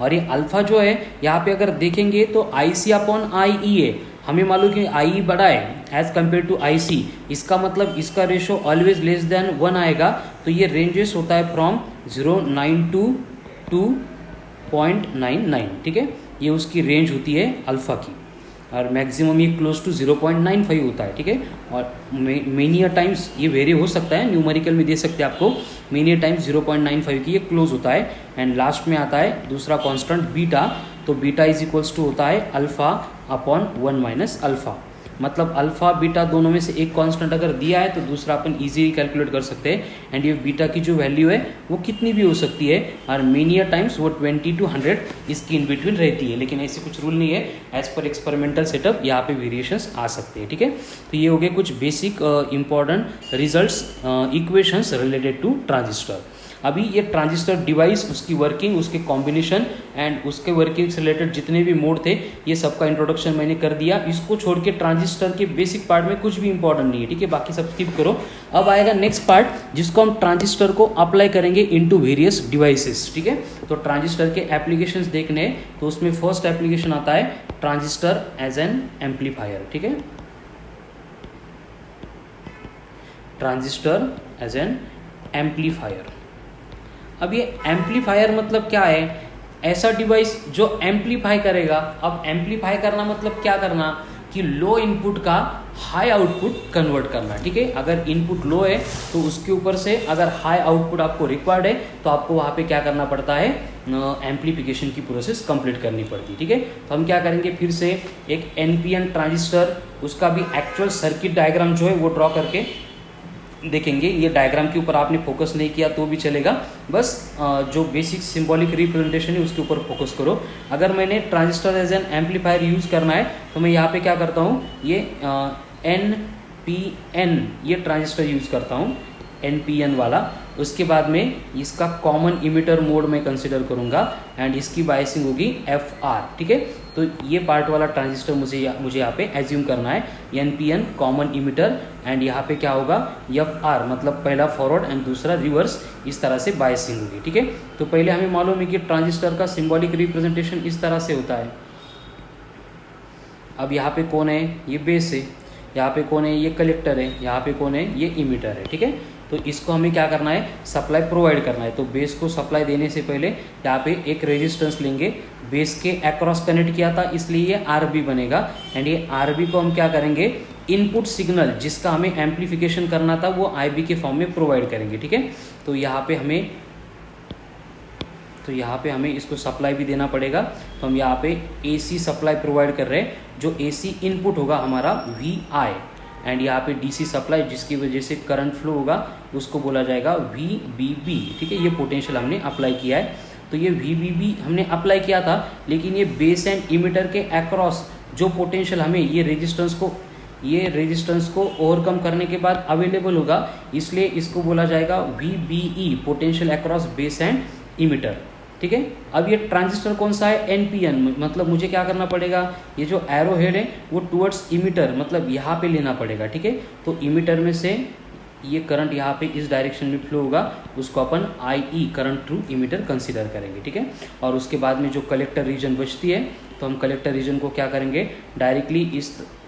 और ये अल्फा जो है यहाँ पे अगर देखेंगे तो IC अपॉन IE है। हमें मालूम कि IE बड़ा है एज कम्पेयर टू IC, इसका मतलब इसका रेशो ऑलवेज लेस देन 1 आएगा। तो ये रेंजेस होता है फ्रॉम 0.92 टू 0.99, ठीक है। ये उसकी रेंज होती है अल्फा की, और मैक्सिमम ये क्लोज टू 0.95 होता है, ठीक है। और मेनी टाइम्स ये वेरी हो सकता है, न्यूमेरिकल में दे सकते हैं आपको, मेनी टाइम्स 0.95 की ये क्लोज होता है। एंड लास्ट में आता है दूसरा कांस्टेंट बीटा, तो बीटा इज इक्वल्स टू होता है अल्फा अपॉन 1 माइनस अल्फा। मतलब अल्फा बीटा दोनों में से एक कांस्टेंट अगर दिया है तो दूसरा अपन इजीली कैलकुलेट कर सकते हैं। एंड ये बीटा की जो वैल्यू है वो कितनी भी हो सकती है, और मेनी टाइम्स वो 20 to 100 इसकी इन बिटवीन रहती है, लेकिन ऐसे कुछ रूल नहीं है। एज पर एक्सपेरिमेंटल सेटअप यहाँ पे वेरिएशंस आ सकते हैं, ठीक है। तो ये हो गए कुछ basic important results, equations related to transistor. अभी ये ट्रांजिस्टर डिवाइस, उसकी वर्किंग, उसके कॉम्बिनेशन एंड उसके वर्किंग से रिलेटेड जितने भी मोड थे, ये सबका इंट्रोडक्शन मैंने कर दिया। इसको छोड़ के ट्रांजिस्टर के बेसिक पार्ट में कुछ भी इंपॉर्टेंट नहीं है, ठीक है, बाकी सब स्किप करो। अब आएगा नेक्स्ट पार्ट जिसको हम ट्रांजिस्टर को अप्लाई करेंगे इनटू वेरियस डिवाइसेस, ठीक है। तो ट्रांजिस्टर के एप्लीकेशंस देखने हैं, तो उसमें फर्स्ट एप्लीकेशन आता है ट्रांजिस्टर एज एन एम्पलीफायर, ठीक है। Transistor as an amplifier. अब ये एम्पलीफायर मतलब क्या है, ऐसा डिवाइस जो एम्पलीफाई करेगा। अब एम्पलीफाई करना मतलब क्या करना, कि लो इनपुट का हाई आउटपुट कन्वर्ट करना, ठीक है। अगर इनपुट लो है तो उसके ऊपर से अगर हाई आउटपुट आपको रिक्वायर्ड है तो आपको वहाँ पे क्या करना पड़ता है, एम्पलीफिकेशन की प्रोसेस कंप्लीट करनी पड़ती है, ठीक है। तो हम क्या करेंगे, फिर से एक NPN ट्रांजिस्टर, उसका भी एक्चुअल सर्किट डायग्राम जो है वो ड्रॉ करके देखेंगे। ये डायग्राम के ऊपर आपने फोकस नहीं किया तो भी चलेगा, बस जो बेसिक सिंबॉलिक रिप्रेजेंटेशन है उसके ऊपर फोकस करो। अगर मैंने transistor as an amplifier use करना है तो मैं यहाँ पे क्या करता हूँ, ये NPN ये ट्रांजिस्टर यूज़ करता हूँ, NPN वाला। उसके बाद में इसका कॉमन इमिटर मोड में कंसिडर करूँगा, एंड इसकी बायसिंग होगी FR, ठीक है। तो ये पार्ट वाला ट्रांजिस्टर मुझे यहाँ पे एज्यूम करना है, NPN कॉमन इमिटर, एंड यहाँ पे क्या होगा, FR मतलब पहला फॉरवर्ड एंड दूसरा रिवर्स, इस तरह से बायसिंग होगी, ठीक है। तो पहले हमें मालूम है कि ट्रांजिस्टर का सिंबॉलिक रिप्रेजेंटेशन इस तरह से होता है। अब यहाँ पे कौन है, ये बेस है, यहाँ पे कौन है, ये कलेक्टर है, यहाँ पे कौन है, ये इमिटर है, ठीक है। तो इसको हमें क्या करना है, सप्लाई प्रोवाइड करना है। तो बेस को सप्लाई देने से पहले यहाँ पे एक रेजिस्टेंस लेंगे, बेस के अक्रॉस कनेक्ट किया था इसलिए ये RB बनेगा, एंड ये RB को हम क्या करेंगे, इनपुट सिग्नल जिसका हमें एम्पलीफिकेशन करना था वो IB के फॉर्म में प्रोवाइड करेंगे, ठीक है। तो यहाँ पे हमें इसको सप्लाई भी देना पड़ेगा। तो हम यहाँ पे AC सप्लाई प्रोवाइड कर रहे हैं, जो AC इनपुट होगा हमारा VI, एंड यहाँ पे DC सप्लाई जिसकी वजह से करंट फ्लो होगा उसको बोला जाएगा VBB, ठीक है। ये पोटेंशियल हमने अप्लाई किया है। तो ये VBB हमने अप्लाई किया था, लेकिन ये बेस एंड इमिटर के अक्रॉस जो पोटेंशियल हमें ये रेजिस्टेंस को ओवरकम करने के बाद अवेलेबल होगा, इसलिए इसको बोला जाएगा VBE, potential across base and emitter. ठीक है, अब ये ट्रांजिस्टर कौन सा है, NPN, मतलब मुझे क्या करना पड़ेगा, ये जो एरो हेड है वो टुवर्ड्स इमिटर, मतलब यहाँ पे लेना पड़ेगा। ठीक है, तो इमिटर में से ये करंट यहाँ पे इस डायरेक्शन में फ्लो होगा, उसको अपन IE, current through emitter consider करेंगे। ठीक है, और उसके बाद में जो कलेक्टर रीजन बचती है, तो हम कलेक्टर रीजन को क्या करेंगे, डायरेक्टली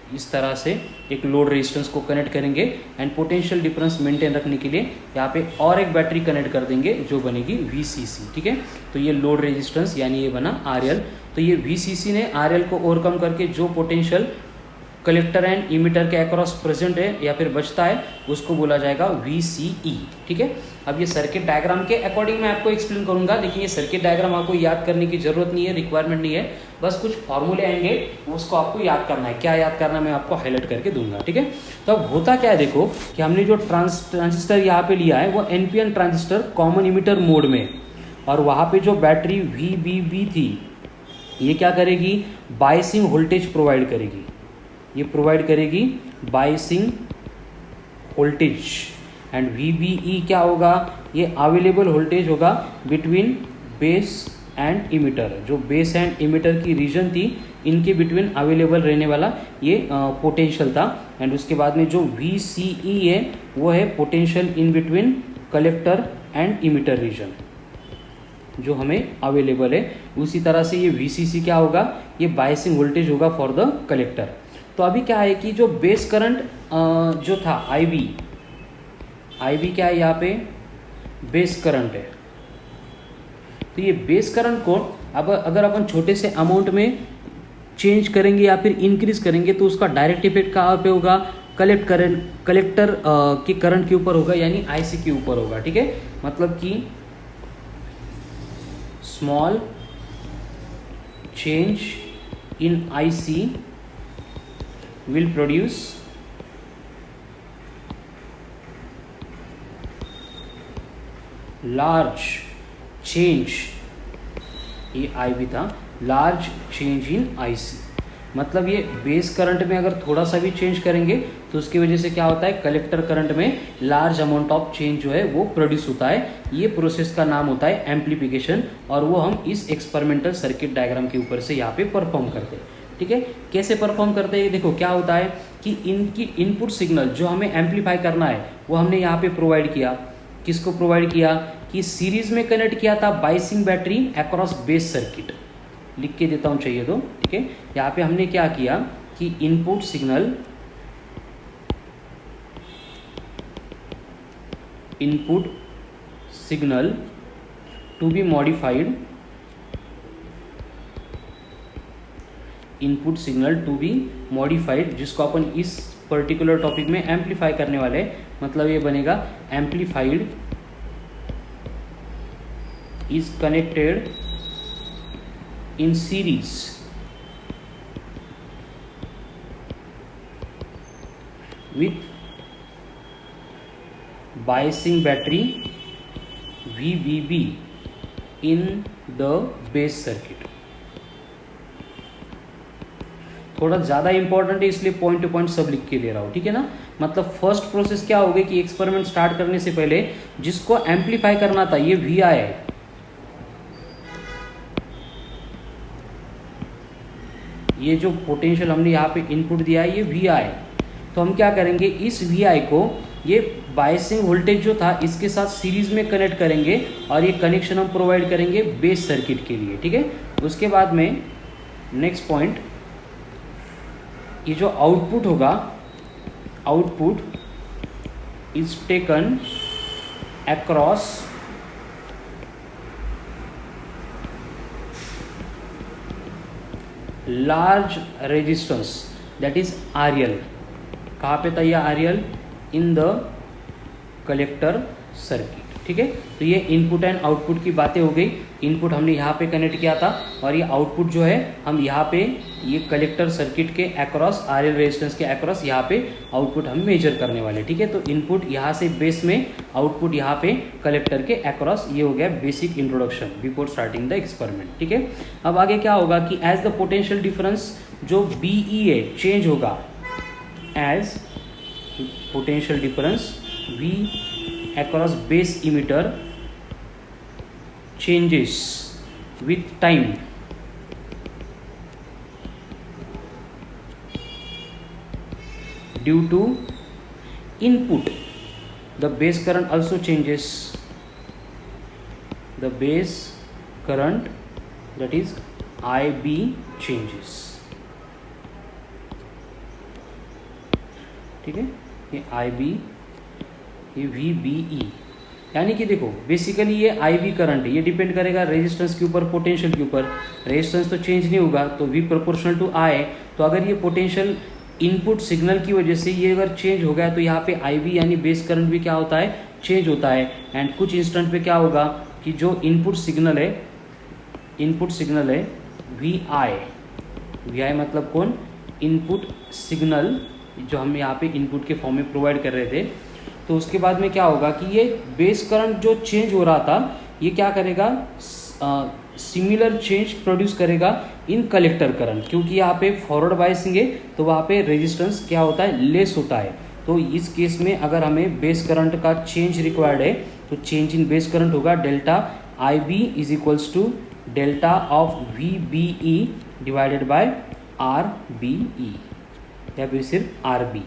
इस तरह से एक लोड रेजिस्टेंस को कनेक्ट करेंगे एंड पोटेंशियल डिफरेंस मेंटेन रखने के लिए यहाँ पे और एक बैटरी कनेक्ट कर देंगे जो बनेगी VCC। ठीक है, तो ये लोड रेजिस्टेंस यानी ये बना RL। तो ये VCC ने RL को ओवरकम करके जो पोटेंशियल कलेक्टर एंड इमिटर के अक्रॉस प्रेजेंट है या फिर बचता है, उसको बोला जाएगा VCE। ठीक है, अब ये सर्किट डायग्राम के अकॉर्डिंग मैं आपको एक्सप्लेन करूंगा, लेकिन ये सर्किट डायग्राम आपको याद करने की जरूरत नहीं है, रिक्वायरमेंट नहीं है, बस कुछ फॉर्मूले आएंगे उसको आपको याद करना है। क्या याद करना है मैं आपको हाईलाइट करके दूंगा। ठीक है, तो अब होता क्या है, देखो कि हमने जो ट्रांजिस्टर यहाँ पे लिया है वो NPN transistor common emitter mode में, और वहाँ पे जो बैटरी VBB थी ये क्या करेगी, बायसिंग वोल्टेज प्रोवाइड करेगी, ये प्रोवाइड करेगी बायसिंग वोल्टेज। एंड VBE क्या होगा, ये अवेलेबल वोल्टेज होगा बिटवीन बेस एंड इमिटर, जो बेस एंड इमिटर की रीजन थी इनके बिटवीन अवेलेबल रहने वाला ये पोटेंशियल था। एंड उसके बाद में जो VCE है वो है potential in between collector and emitter region जो हमें अवेलेबल है। उसी तरह से ये VCC क्या होगा, ये बायसिंग वोल्टेज होगा फॉर द कलेक्टर। तो अभी क्या है कि जो बेस करंट जो था IB क्या है, यहाँ पे बेस करंट है। तो ये बेस करंट को अब अगर अपन छोटे से अमाउंट में चेंज करेंगे या फिर इंक्रीज करेंगे तो उसका डायरेक्ट इफेक्ट कहाँ पे होगा, कलेक्टर के करंट के ऊपर होगा, यानी IC के ऊपर होगा। ठीक है, मतलब कि small change in IC will produce large change, ये IB था, large change in IC, मतलब ये बेस करंट में अगर थोड़ा सा भी चेंज करेंगे तो उसकी वजह से क्या होता है, कलेक्टर करंट में लार्ज अमाउंट ऑफ चेंज जो है वो प्रोड्यूस होता है। ये प्रोसेस का नाम होता है एम्प्लीफिकेशन, और वो हम इस एक्सपेरिमेंटल सर्किट डायग्राम के ऊपर से यहाँ पे परफॉर्म करते हैं। ठीक है, कैसे परफॉर्म करते हैं, देखो क्या होता है कि इनकी इनपुट सिग्नल जो हमें एम्पलीफाई करना है वो हमने यहाँ पे प्रोवाइड किया। किसको प्रोवाइड किया, कि सीरीज में कनेक्ट किया था biasing battery across base circuit, लिख के देता हूँ चाहिए तो। ठीक है, यहाँ पे हमने क्या किया कि input signal to be modified, input signal to be modified, जिसको अपन इस पर्टिकुलर टॉपिक में एम्पलीफाई करने वाले हैं, मतलब ये बनेगा amplified is connected in series with biasing battery VBB in the base circuit. थोड़ा ज़्यादा इंपॉर्टेंट है इसलिए पॉइंट टू पॉइंट सब लिख के ले रहा हूँ। ठीक है ना, मतलब फर्स्ट प्रोसेस क्या होगी कि एक्सपेरिमेंट स्टार्ट करने से पहले जिसको एम्पलीफाई करना था ये VI है, ये जो पोटेंशियल हमने यहाँ पे इनपुट दिया है ये VI, तो हम क्या करेंगे, इस VI को ये बायसिंग वोल्टेज जो था इसके साथ सीरीज में कनेक्ट करेंगे और ये कनेक्शन हम प्रोवाइड करेंगे बेस सर्किट के लिए। ठीक है, उसके बाद में नेक्स्ट पॉइंट, ये जो आउटपुट होगा, output is taken across large resistance that is RL। कहाँ पे था ये RL, in the collector circuit. ठीक है, तो ये इनपुट एंड आउटपुट की बातें हो गई। इनपुट हमने यहाँ पे कनेक्ट किया था और ये आउटपुट जो है हम यहाँ पे ये कलेक्टर सर्किट के अक्रॉस RL रेजिस्टेंस के अक्रॉस यहाँ पे आउटपुट हम मेजर करने वाले। ठीक है, तो इनपुट यहाँ से बेस में, आउटपुट यहाँ पे कलेक्टर के अक्रॉस। ये हो गया basic introduction before starting the experiment. ठीक है, अब आगे क्या होगा कि एज द पोटेंशियल डिफरेंस जो BEA चेंज होगा as potential difference V across base emitter changes with time due to input. The base current also changes. The base current, that is IB, changes. ठीक है, ये IB, ये VBE, यानी कि देखो basically ये IB करंट है, ये डिपेंड करेगा रेजिस्टेंस के ऊपर, पोटेंशियल के ऊपर। रेजिस्टेंस तो चेंज नहीं होगा, तो V प्रोपोर्शनल टू I। तो अगर ये पोटेंशियल इनपुट सिग्नल की वजह से ये अगर चेंज हो गया तो यहाँ पे IB यानी बेस करंट भी क्या होता है, चेंज होता है। एंड कुछ इंस्टेंट पे क्या होगा कि जो इनपुट सिग्नल है VI मतलब कौन, इनपुट सिग्नल जो हम यहाँ पे इनपुट के फॉर्म में प्रोवाइड कर रहे थे। तो उसके बाद में क्या होगा कि ये बेस करंट जो चेंज हो रहा था ये क्या करेगा, सिमिलर चेंज प्रोड्यूस करेगा इन कलेक्टर करंट, क्योंकि यहाँ पे फॉरवर्ड बायसिंग है तो वहाँ पे रेजिस्टेंस क्या होता है, लेस होता है। तो इस केस में अगर हमें बेस करंट का चेंज रिक्वायर्ड है तो चेंज इन बेस करंट होगा delta IB is equals to delta of VBE divided by RBE, या फिर सिर्फ RB।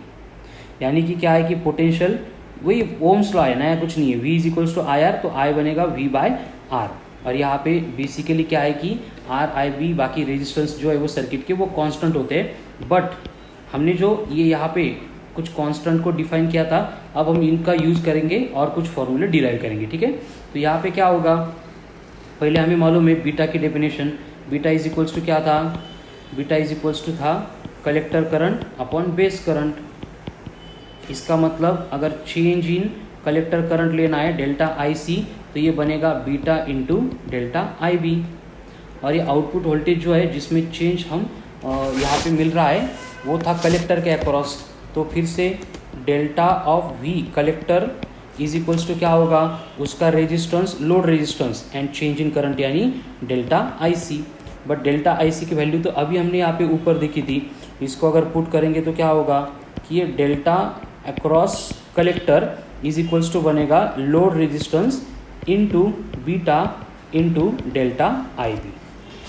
यानी कि क्या है कि पोटेंशियल वही ओम्स लॉ है, नया कुछ नहीं है। V is equals to IR, तो I बनेगा V बाय R। और यहाँ पे बेसिकली क्या है कि RIB बाकी रेजिस्टेंस जो है वो सर्किट के वो कांस्टेंट होते हैं, बट हमने जो ये यहाँ पे कुछ कांस्टेंट को डिफाइन किया था, अब हम इनका यूज़ करेंगे और कुछ फॉर्मूले डिराइव करेंगे। ठीक है, तो यहाँ पे क्या होगा, पहले हमें मालूम है बीटा की definition. Beta is equals to क्या था, बीटा इज इक्वल्स टू था collector current upon base current. इसका मतलब अगर चेंज इन कलेक्टर करंट लेना है डेल्टा IC, तो ये बनेगा बीटा इंटू डेल्टा IB। और ये आउटपुट वोल्टेज जो है जिसमें चेंज हम यहाँ पे मिल रहा है वो था कलेक्टर के अक्रॉस, तो फिर से delta of V collector is equals to क्या होगा, उसका resistance, load resistance and change in current यानी delta IC। But delta IC की वैल्यू तो अभी हमने यहाँ पे ऊपर देखी थी, इसको अगर पुट करेंगे तो क्या होगा कि ये delta across collector is equals to बनेगा load resistance into beta into delta IB।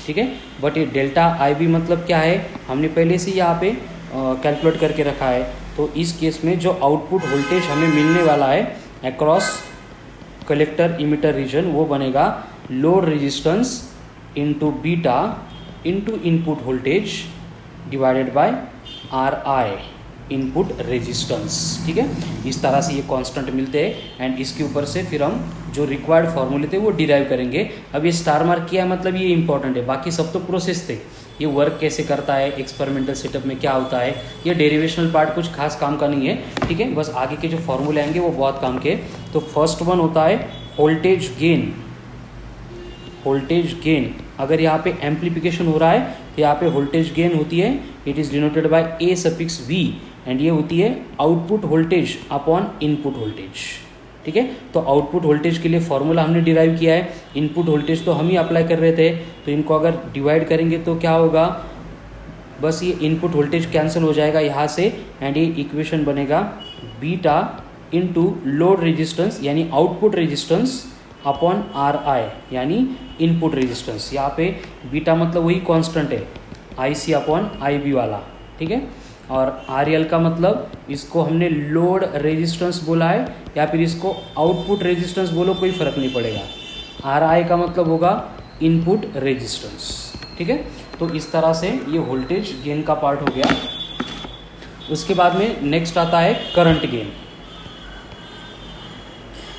ठीक है, बट ये डेल्टा IB मतलब क्या है, हमने पहले से यहाँ पे कैलकुलेट करके रखा है। तो इस केस में जो आउटपुट वोल्टेज हमें मिलने वाला है अक्रॉस कलेक्टर इमिटर रीजन वो बनेगा load resistance into beta into input voltage divided by RI input resistance. ठीक है, इस तरह से ये कांस्टेंट मिलते हैं एंड इसके ऊपर से फिर हम जो रिक्वायर्ड फॉर्मूले थे वो डिराइव करेंगे। अब ये स्टार मार्क किया मतलब ये इंपॉर्टेंट है, बाकी सब तो प्रोसेस थे। ये वर्क कैसे करता है, एक्सपेरिमेंटल सेटअप में क्या होता है, ये डेरिवेशनल पार्ट कुछ खास काम का नहीं है। ठीक है, बस आगे के जो फॉर्मूले आएंगे वो बहुत काम के। तो फर्स्ट वन होता है वोल्टेज गेन। वोल्टेज गेन अगर यहाँ पे एम्प्लीफिकेशन हो रहा है तो यहाँ पे वोल्टेज गेन होती है, it is denoted by A∗V and ये होती है output voltage upon input voltage. ठीक है, तो आउटपुट वोल्टेज के लिए फॉर्मूला हमने डिराइव किया है, इनपुट वोल्टेज तो हम ही अप्लाई कर रहे थे। तो इनको अगर डिवाइड करेंगे तो क्या होगा, बस ये इनपुट वोल्टेज कैंसिल हो जाएगा यहाँ से एंड ये इक्वेशन बनेगा बीटा इंटू लोड रेजिस्टेंस यानी आउटपुट रेजिस्टेंस अपॉन RI यानी इनपुट रेजिस्टेंस। यहाँ पे बीटा मतलब वही कांस्टेंट है IC अपॉन IB वाला। ठीक है, और RL का मतलब इसको हमने लोड रेजिस्टेंस बोला है या फिर इसको आउटपुट रेजिस्टेंस बोलो, कोई फ़र्क नहीं पड़ेगा। RI का मतलब होगा इनपुट रेजिस्टेंस। ठीक है, तो इस तरह से ये वोल्टेज गेन का पार्ट हो गया। उसके बाद में नेक्स्ट आता है करंट गेन।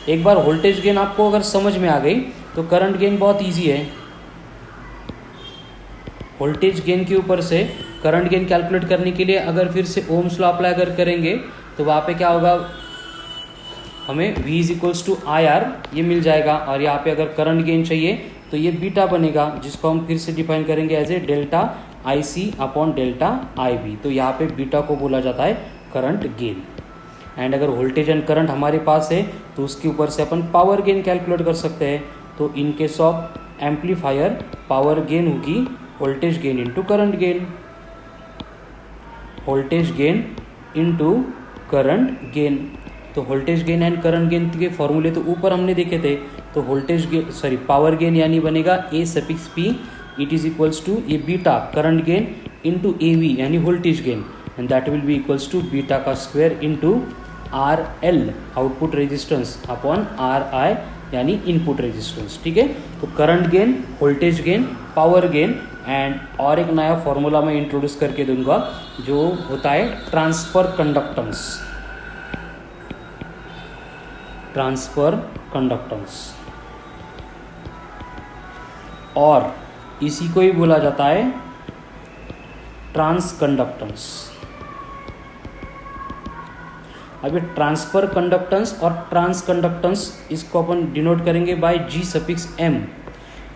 एक बार वोल्टेज गेन आपको अगर समझ में आ गई तो करंट गेन बहुत इजी है। वोल्टेज गेन के ऊपर से करंट गेन कैलकुलेट करने के लिए अगर फिर से ओम्स लॉ अप्लाई अगर करेंगे तो वहाँ पे क्या होगा, हमें V is equals to IR ये मिल जाएगा। और यहाँ पे अगर करंट गेन चाहिए तो ये बीटा बनेगा, जिसको हम फिर से डिफाइन करेंगे as a delta IC upon delta IB। तो यहाँ पे बीटा को बोला जाता है करंट गेन। एंड अगर वोल्टेज एंड करंट हमारे पास है तो उसके ऊपर से अपन पावर गेन कैलकुलेट कर सकते हैं। तो in case of amplifier power gain होगी voltage gain into current gain. Voltage gain into current gain. तो voltage gain and current gain के फॉर्मूले तो ऊपर हमने देखे थे। तो वोल्टेज गेन पावर गेन यानी बनेगा A suffix P it is equals to A beta current gain into A V यानी voltage gain and that will be equals to beta का square into R L output resistance upon R I यानी input resistance. ठीक है, तो current gain, voltage gain, power gain and और एक नया formula मैं इंट्रोड्यूस करके दूंगा जो होता है ट्रांसफर कंडक्टेंस। ट्रांसफर कंडक्टेंस और इसी को ही बोला जाता है ट्रांस कंडक्टेंस। अब ये ट्रांसफर कंडक्टेंस और ट्रांस कंडक्टेंस इसको अपन डिनोट करेंगे by G suffix M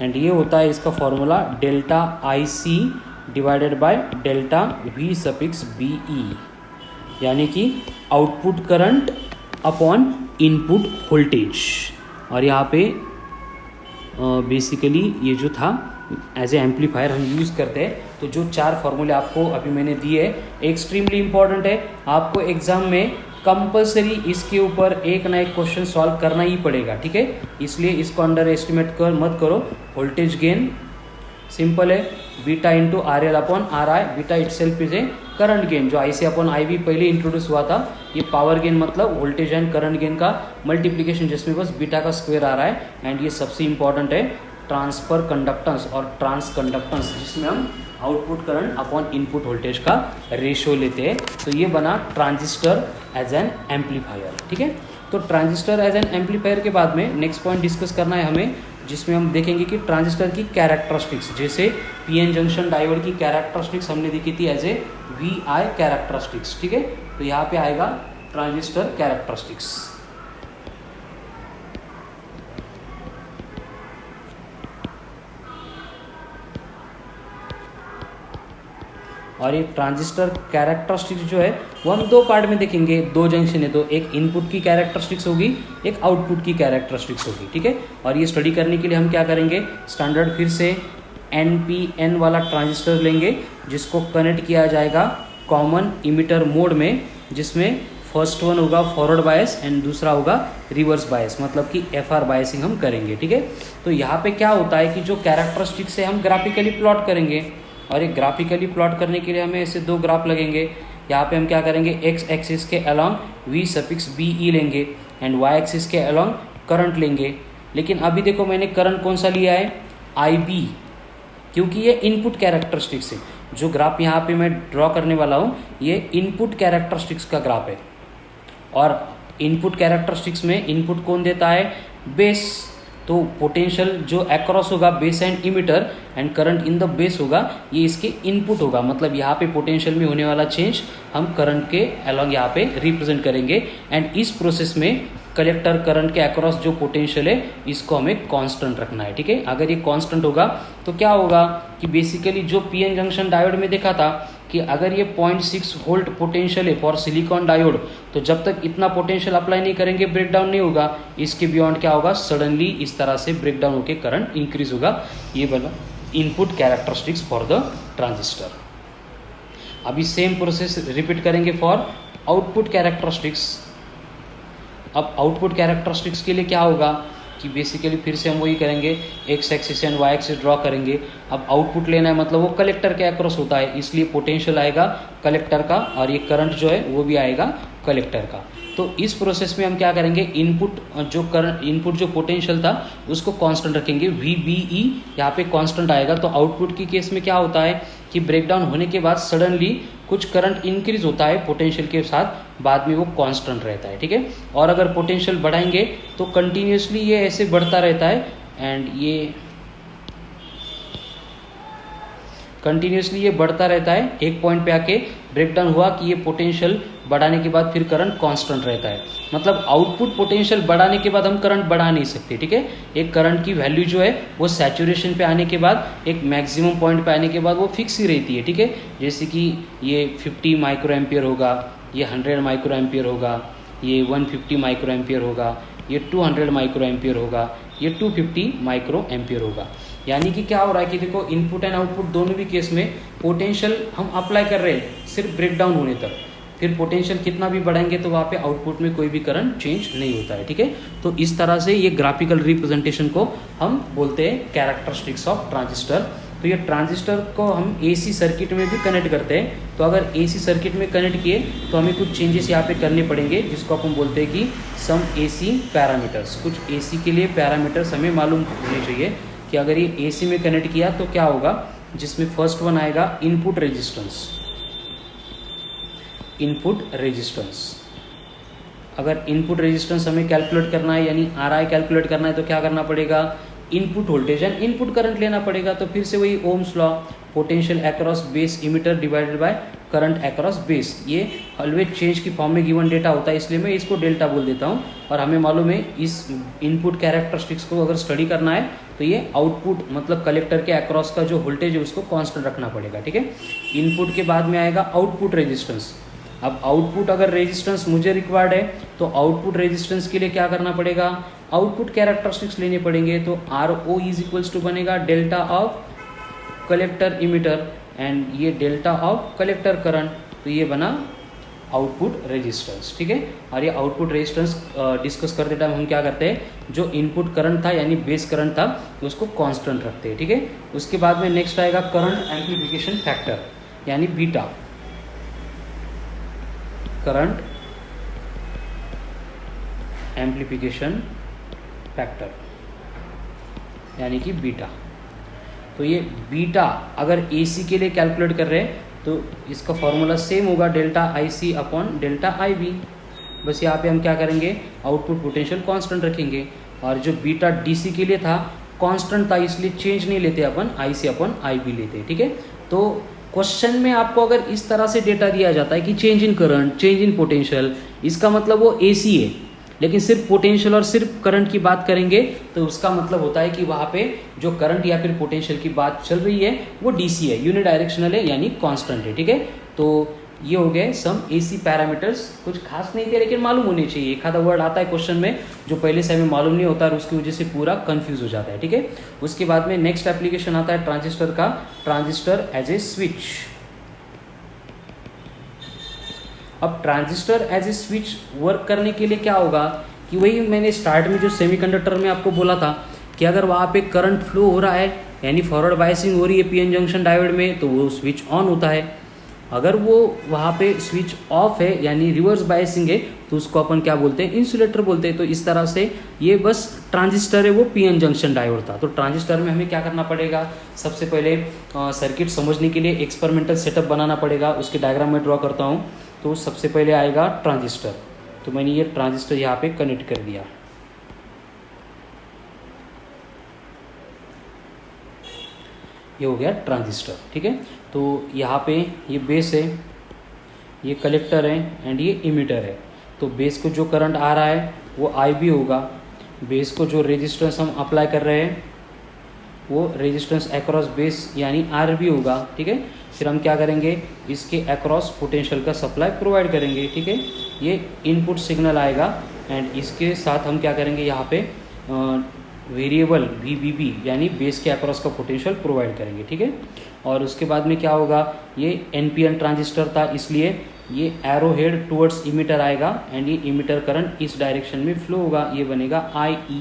and ये होता है इसका formula delta I C divided by delta V suffix B E यानी कि output current upon input voltage. और यहाँ पे बेसिकली ये जो था एज ए एम्पलीफायर हम यूज़ करते हैं। तो जो 4 फॉर्मूले आपको अभी मैंने दिए एक्सट्रीमली इंपॉर्टेंट है, आपको एग्जाम में कंपलसरी इसके ऊपर एक ना एक क्वेश्चन सॉल्व करना ही पड़ेगा। ठीक है, इसलिए इसको अंडर एस्टिमेट मत करो। वोल्टेज गेन सिंपल है beta into R L upon R I, beta itself is a current gain जो आई सी अपॉन आई वी पहले इंट्रोड्यूस हुआ था। ये पावर गेन मतलब वोल्टेज एंड करंट गेन का मल्टीप्लीकेशन जिसमें बस बीटा का स्क्वायर आ रहा है। एंड ये सबसे इंपॉर्टेंट है ट्रांसफर कंडक्टेंस और ट्रांस कंडक्टेंस जिसमें हम output current upon input voltage का रेशियो लेते हैं। तो ये बना ट्रांजिस्टर एज एन एम्पलीफायर। ठीक है, तो ट्रांजिस्टर एज एन एम्पलीफायर के बाद में नेक्स्ट पॉइंट डिस्कस करना है हमें जिसमें हम देखेंगे कि ट्रांजिस्टर की कैरेक्टरिस्टिक्स, जैसे पीएन जंक्शन डायोड की कैरेक्टरिस्टिक्स हमने देखी थी as a V I characteristics. ठीक है, तो यहाँ पे आएगा ट्रांजिस्टर कैरेक्टरिस्टिक्स। और ये ट्रांजिस्टर कैरेक्टरिस्टिक्स जो है वो हम 2 पार्ट में देखेंगे। 2 जंक्शन है तो एक इनपुट की कैरेक्टरिस्टिक्स होगी, एक आउटपुट की कैरेक्टरिस्टिक्स होगी। ठीक है, और ये स्टडी करने के लिए हम क्या करेंगे, स्टैंडर्ड फिर से NPN वाला ट्रांजिस्टर लेंगे जिसको कनेक्ट किया जाएगा कॉमन इमिटर मोड में, जिसमें फर्स्ट वन होगा फॉरवर्ड बायस एंड दूसरा होगा रिवर्स बायस, मतलब कि FR बायसिंग हम करेंगे। ठीक है, तो यहाँ पे क्या होता है कि जो कैरेक्टरिस्टिक्स है हम ग्राफिकली प्लॉट करेंगे और एक ग्राफिकली प्लॉट करने के लिए हमें ऐसे 2 ग्राफ लगेंगे। यहाँ पे हम क्या करेंगे, एक्स एक्सिस के along V suffix B E लेंगे एंड वाई एक्सिस के अलॉन्ग करंट लेंगे। लेकिन अभी देखो मैंने करंट कौन सा लिया है, IB, क्योंकि ये इनपुट कैरेक्टरिस्टिक्स है। जो ग्राफ यहाँ पे मैं ड्रॉ करने वाला हूँ ये इनपुट कैरेक्टरिस्टिक्स का ग्राफ है और इनपुट कैरेक्टरिस्टिक्स में इनपुट कौन देता है, बेस। तो पोटेंशियल जो अक्रॉस होगा base and emitter and current in the base होगा, ये इसके इनपुट होगा। मतलब यहाँ पे पोटेंशियल में होने वाला चेंज हम करंट के अलॉन्ग यहाँ पे रिप्रेजेंट करेंगे एंड इस प्रोसेस में कलेक्टर करंट के अक्रॉस जो पोटेंशियल है इसको हमें कांस्टेंट रखना है। ठीक है, अगर ये कांस्टेंट होगा तो क्या होगा कि बेसिकली जो पीएन जंक्शन डायोड में देखा था कि अगर ये 0.6 वोल्ट पोटेंशियल है फॉर सिलिकॉन डायोड, तो जब तक इतना पोटेंशियल अप्लाई नहीं करेंगे ब्रेकडाउन नहीं होगा। इसके बियॉन्ड क्या होगा, सडनली इस तरह से ब्रेकडाउन होकर करंट इंक्रीज होगा। ये बना input characteristics for the transistor. अभी सेम प्रोसेस रिपीट करेंगे फॉर आउटपुट कैरेक्टरिस्टिक्स। अब आउटपुट कैरेक्टरिस्टिक्स के लिए क्या होगा कि बेसिकली फिर से हम वही करेंगे, X axis and Y axis draw करेंगे। अब आउटपुट लेना है मतलब वो कलेक्टर के अक्रॉस होता है, इसलिए पोटेंशियल आएगा कलेक्टर का और ये करंट जो है वो भी आएगा कलेक्टर का। तो इस प्रोसेस में हम क्या करेंगे, इनपुट जो करंट इनपुट जो पोटेंशियल था उसको कांस्टेंट रखेंगे, VBE यहाँ पे कांस्टेंट आएगा। तो आउटपुट की केस में क्या होता है कि ब्रेकडाउन होने के बाद सडनली कुछ करंट इंक्रीज होता है पोटेंशियल के साथ, बाद में वो कांस्टेंट रहता है। ठीक है, और अगर पोटेंशियल बढ़ाएंगे तो कंटिन्यूसली ये ऐसे बढ़ता रहता है एंड ये कंटिन्यूसली ये बढ़ता रहता है। एक पॉइंट पे आके ब्रेकडाउन हुआ कि ये पोटेंशियल बढ़ाने के बाद फिर करंट कांस्टेंट रहता है। मतलब आउटपुट पोटेंशियल बढ़ाने के बाद हम करंट बढ़ा नहीं सकते। ठीक है, एक करंट की वैल्यू जो है वो सैचुरेशन पे आने के बाद एक मैक्सिमम पॉइंट पे आने के बाद वो फिक्स ही रहती है। ठीक है, जैसे कि ये 50 माइक्रो एम्पियर होगा, ये 100 माइक्रो एम्पियर होगा, ये 150 माइक्रो एम्पियर होगा, ये 200 माइक्रो एम्पियर होगा, ये 250 माइक्रो एम्पियर होगा। यानी कि क्या हो रहा है कि देखो इनपुट एंड आउटपुट दोनों भी केस में पोटेंशियल हम अप्लाई कर रहे हैं सिर्फ ब्रेकडाउन होने तक, फिर पोटेंशियल कितना भी बढ़ाएंगे तो वहाँ पे आउटपुट में कोई भी करंट चेंज नहीं होता है, ठीक है। तो इस तरह से ये ग्राफिकल रिप्रेजेंटेशन को हम बोलते हैं कैरेक्टरिस्टिक्स ऑफ ट्रांजिस्टर। तो ये ट्रांजिस्टर को हम एसी सर्किट में भी कनेक्ट करते हैं। तो अगर एसी सर्किट में कनेक्ट किए तो हमें कुछ चेंजेस यहाँ पे करने पड़ेंगे, जिसको अपन बोलते हैं कि सम एसी पैरामीटर्स। कुछ एसी के लिए पैरामीटर्स हमें मालूम होने चाहिए कि अगर ये एसी में कनेक्ट किया तो क्या होगा, जिसमें फर्स्ट वन आएगा इनपुट रेजिस्टेंस। इनपुट रेजिस्टेंस, अगर इनपुट रेजिस्टेंस हमें कैलकुलेट करना है यानी आरआई कैलकुलेट करना है तो क्या करना पड़ेगा, input voltage and input current लेना पड़ेगा। तो फिर से वही Ohm's law, potential across base emitter divided by current across base. ये ऑलवेज चेंज की फॉर्म में गिवन डेटा होता है, इसलिए मैं इसको डेल्टा बोल देता हूँ। और हमें मालूम है इस इनपुट कैरेक्टरिस्टिक्स को अगर स्टडी करना है तो ये आउटपुट मतलब कलेक्टर के अक्रॉस का जो वोल्टेज है उसको कांस्टेंट रखना पड़ेगा, ठीक है। इनपुट के बाद में आएगा आउटपुट रेजिस्टेंस। अब आउटपुट अगर रेजिस्टेंस मुझे रिक्वायर्ड है तो आउटपुट रेजिस्टेंस के लिए क्या करना पड़ेगा, आउटपुट कैरेक्टरिस्टिक्स लेने पड़ेंगे। तो R O is equals to बनेगा delta of collector emitter and ये डेल्टा ऑफ कलेक्टर करंट, तो ये बना आउटपुट रेजिस्टेंस, ठीक है। और ये आउटपुट रेजिस्टेंस डिस्कस करते टाइम हम क्या करते हैं, जो इनपुट करंट था यानी बेस करंट था उसको कांस्टेंट रखते हैं, ठीक है। उसके बाद में नेक्स्ट आएगा करंट एम्प्लीफिकेशन फैक्टर यानी बीटा, करंट एम्प्लीफिकेशन फैक्टर यानी कि बीटा। तो ये बीटा अगर एसी के लिए कैलकुलेट कर रहे हैं तो इसका फॉर्मूला सेम होगा delta I C upon delta I B. बस यहाँ पे हम क्या करेंगे, आउटपुट पोटेंशियल कांस्टेंट रखेंगे। और जो बीटा डीसी के लिए था कांस्टेंट था, इसलिए चेंज नहीं लेते अपन, आई सी अपॉन आई बी लेते, ठीक है। तो क्वेश्चन में आपको अगर इस तरह से डेटा दिया जाता है कि change in current, change in potential, इसका मतलब वो एसी है। लेकिन सिर्फ पोटेंशियल और सिर्फ करंट की बात करेंगे तो उसका मतलब होता है कि वहाँ पे जो करंट या फिर पोटेंशियल की बात चल रही है वो डीसी है, यूनिडायरेक्शनल है यानी कांस्टेंट है, ठीक है। तो ये हो गए सम एसी पैरामीटर्स, कुछ खास नहीं थे लेकिन मालूम होने चाहिए। एक आधा वर्ड आता है क्वेश्चन में जो पहले से हमें मालूम नहीं होता और उसकी वजह से पूरा कंफ्यूज हो जाता है, ठीक है। उसके बाद में नेक्स्ट एप्लीकेशन आता है ट्रांजिस्टर का, ट्रांजिस्टर एज ए स्विच। अब transistor as a switch work करने के लिए क्या होगा कि वही मैंने स्टार्ट में जो सेमीकंडक्टर में आपको बोला था कि अगर वहाँ पे करंट फ्लो हो रहा है यानी फॉरवर्ड बायसिंग हो रही है पीएन जंक्शन डायोड में तो वो स्विच ऑन होता है। अगर वो वहाँ पे स्विच ऑफ है यानी रिवर्स बायसिंग है तो उसको अपन क्या बोलते हैं, इंसुलेटर बोलते हैं। तो इस तरह से ये बस ट्रांजिस्टर है वो पीएन जंक्शन डायोड था। तो ट्रांजिस्टर में हमें क्या करना पड़ेगा, सबसे पहले सर्किट समझने के लिए एक्सपेरिमेंटल सेटअप बनाना पड़ेगा। उसके डायग्राम में ड्रॉ करता हूँ। तो सबसे पहले आएगा ट्रांजिस्टर, तो मैंने ये ट्रांजिस्टर यहाँ पे कनेक्ट कर दिया। ये हो गया ट्रांजिस्टर, ठीक है। तो यहाँ पे ये बेस है, ये कलेक्टर है एंड ये इमीटर है। तो बेस को जो करंट आ रहा है वो आई बी होगा, बेस को जो रेजिस्टेंस हम अप्लाई कर रहे हैं वो रेजिस्टेंस अक्रॉस बेस यानी आर बी होगा, ठीक है। फिर हम क्या करेंगे, इसके अक्रॉस पोटेंशियल का सप्लाई प्रोवाइड करेंगे, ठीक है। ये इनपुट सिग्नल आएगा एंड इसके साथ हम क्या करेंगे, यहाँ पे वेरिएबल VBB यानी बेस के अक्रॉस का पोटेंशियल प्रोवाइड करेंगे, ठीक है। और उसके बाद में क्या होगा, ये NPN ट्रांजिस्टर था इसलिए ये एरो हेड टुवर्ड्स इमीटर आएगा एंड ये इमीटर करंट इस डायरेक्शन में फ्लो होगा, ये बनेगा IE,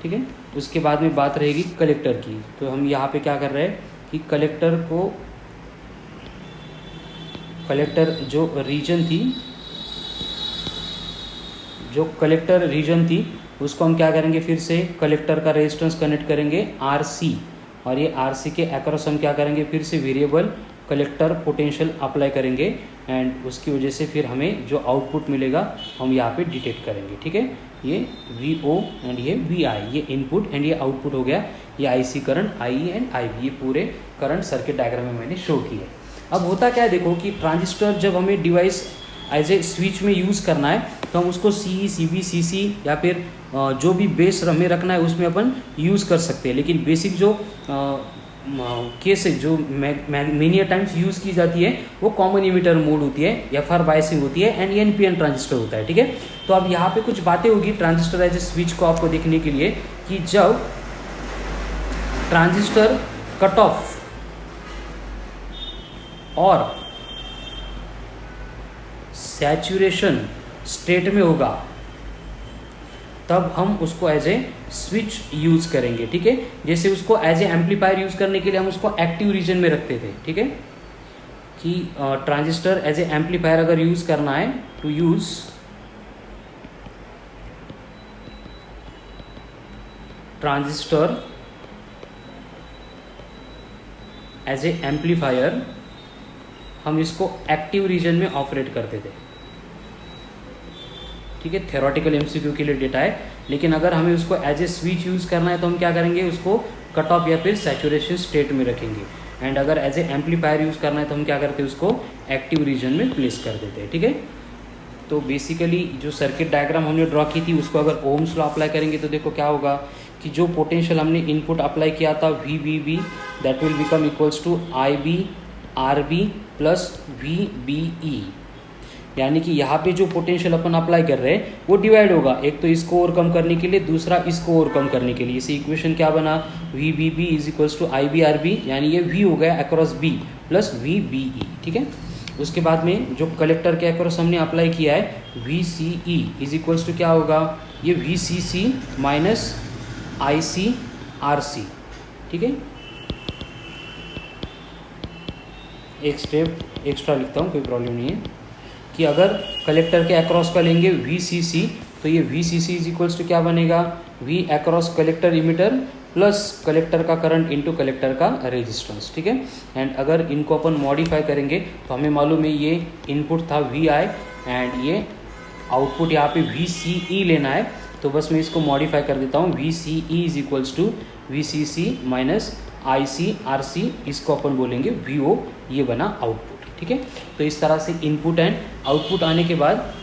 ठीक है। उसके बाद में बात रहेगी कलेक्टर की। तो हम यहाँ पे क्या कर रहे हैं कि कलेक्टर जो कलेक्टर रीजन थी उसको हम क्या करेंगे, फिर से कलेक्टर का रेजिस्टेंस कनेक्ट करेंगे RC और ये RC के अक्रॉस हम क्या करेंगे, फिर से वेरिएबल कलेक्टर पोटेंशियल अप्लाई करेंगे एंड उसकी वजह से फिर हमें जो आउटपुट मिलेगा हम यहाँ पे डिटेक्ट करेंगे, ठीक है। ये VO एंड ये VI, ये इनपुट एंड ये आउटपुट हो गया। ये IC current, IE and IB, ये पूरे करंट सर्किट डायग्राम में मैंने शो किए। अब होता क्या है, देखो कि ट्रांजिस्टर जब हमें डिवाइस एज ए स्विच में यूज़ करना है तो हम उसको CE, CB, CC या फिर जो भी बेस हमें रखना है उसमें अपन यूज़ कर सकते हैं। लेकिन बेसिक जो केस जो मेनी टाइम्स यूज़ की जाती है वो कॉमन इमिटर मोड होती है, FR बायसिंग होती है एंड NPN ट्रांजिस्टर होता है, ठीक है। तो अब यहाँ पे कुछ बातें होगी ट्रांजिस्टर एज ए स्विच को आपको देखने के लिए कि जब ट्रांजिस्टर कट ऑफ और सैचुरेशन स्टेट में होगा तब हम उसको एज ए स्विच यूज़ करेंगे, ठीक है। जैसे उसको एज ए एम्पलीफायर यूज़ करने के लिए हम उसको एक्टिव रीजन में रखते थे, ठीक है, कि ट्रांजिस्टर एज ए एम्पलीफायर अगर यूज़ करना है to use transistor as a amplifier हम इसको एक्टिव रीजन में ऑपरेट करते थे, ठीक है। थ्योरेटिकल MCQ के लिए डेटा है, लेकिन अगर हमें उसको एज ए स्विच यूज़ करना है तो हम क्या करेंगे, उसको कट ऑफ या फिर सैचुरेशन स्टेट में रखेंगे। एंड अगर एज ए एम्पलीफायर यूज़ करना है तो हम क्या करते हैं, उसको एक्टिव रीजन में प्लेस कर देते हैं, ठीक है। तो बेसिकली जो सर्किट डायग्राम हमने ड्रॉ की थी उसको अगर ओम्स लॉ अप्लाई करेंगे तो देखो क्या होगा कि जो पोटेंशियल हमने इनपुट अप्लाई किया था VBB that will become equals to IB RB plus VBE, यानी कि यहाँ पे जो पोटेंशियल अपन अप्लाई कर रहे हैं वो डिवाइड होगा, एक तो इसको ओवरकम करने के लिए, दूसरा इसको ओवरकम करने के लिए। इसे इक्वेशन क्या बना, VBB is equals to IB RB, यानी ये V हो गया अक्रॉस B प्लस VBE, ठीक है। उसके बाद में जो कलेक्टर के अक्रॉस हमने अप्लाई किया है VCE इज इक्वल्स टू क्या होगा, ये VCC माइनस IC RC, ठीक है। एक स्टेप एक्स्ट्रा लिखता हूँ, कोई प्रॉब्लम नहीं है, कि अगर कलेक्टर के अक्रॉस का लेंगे VCC तो ये VCC इज इक्वल्स टू क्या बनेगा, V across collector emitter plus collector का करंट इनटू कलेक्टर का रेजिस्टेंस, ठीक है। एंड अगर इनको अपन मॉडिफाई करेंगे तो हमें मालूम है ये इनपुट था VI एंड ये आउटपुट यहाँ पे VCE लेना है, तो बस मैं इसको मॉडिफाई कर देता हूँ, VCE is equals to VCC minus IC RC, इसको अपन बोलेंगे VO, ये बना आउटपुट, ठीक है। तो इस तरह से इनपुट एंड आउटपुट आने के बाद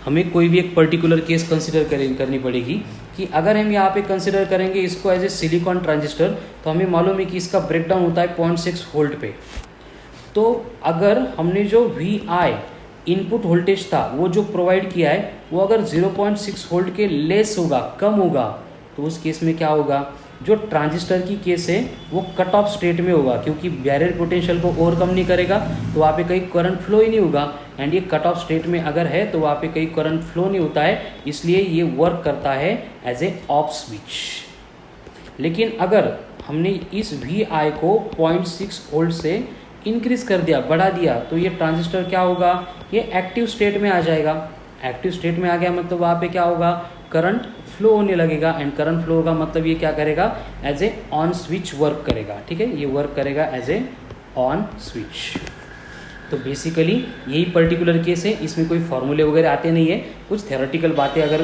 हमें कोई भी एक पर्टिकुलर केस कंसिडर करनी पड़ेगी कि अगर हम यहाँ पे कंसिडर करेंगे इसको एज ए सिलिकॉन ट्रांजिस्टर तो हमें मालूम है कि इसका ब्रेकडाउन होता है 0.6 वोल्ट पे। तो अगर हमने जो VI इनपुट वोल्टेज था वो जो प्रोवाइड किया है वो अगर 0.6 वोल्ट के लेस होगा, कम होगा, तो उस केस में क्या होगा, जो ट्रांजिस्टर की केस है वो कट ऑफ स्टेट में होगा, क्योंकि बैरियर पोटेंशियल को ओवरकम नहीं करेगा तो वहाँ पे कहीं करंट फ्लो ही नहीं होगा। एंड ये कट ऑफ स्टेट में अगर है तो वहाँ पे कहीं करंट फ्लो नहीं होता है, इसलिए ये वर्क करता है एज ए ऑफ स्विच। लेकिन अगर हमने इस VI को 0.6 वोल्ट से इंक्रीज कर दिया, बढ़ा दिया, तो ये ट्रांजिस्टर क्या होगा, ये एक्टिव स्टेट में आ जाएगा। एक्टिव स्टेट में आ गया मतलब वहाँ पे क्या होगा, करंट फ्लो होने लगेगा एंड करंट फ्लो होगा मतलब ये क्या करेगा, as a on switch work करेगा, ठीक है। ये वर्क करेगा एज ए ऑन स्विच। तो बेसिकली यही पर्टिकुलर केस है, इसमें कोई फॉर्मूले वगैरह आते नहीं है, कुछ थ्योरेटिकल बातें अगर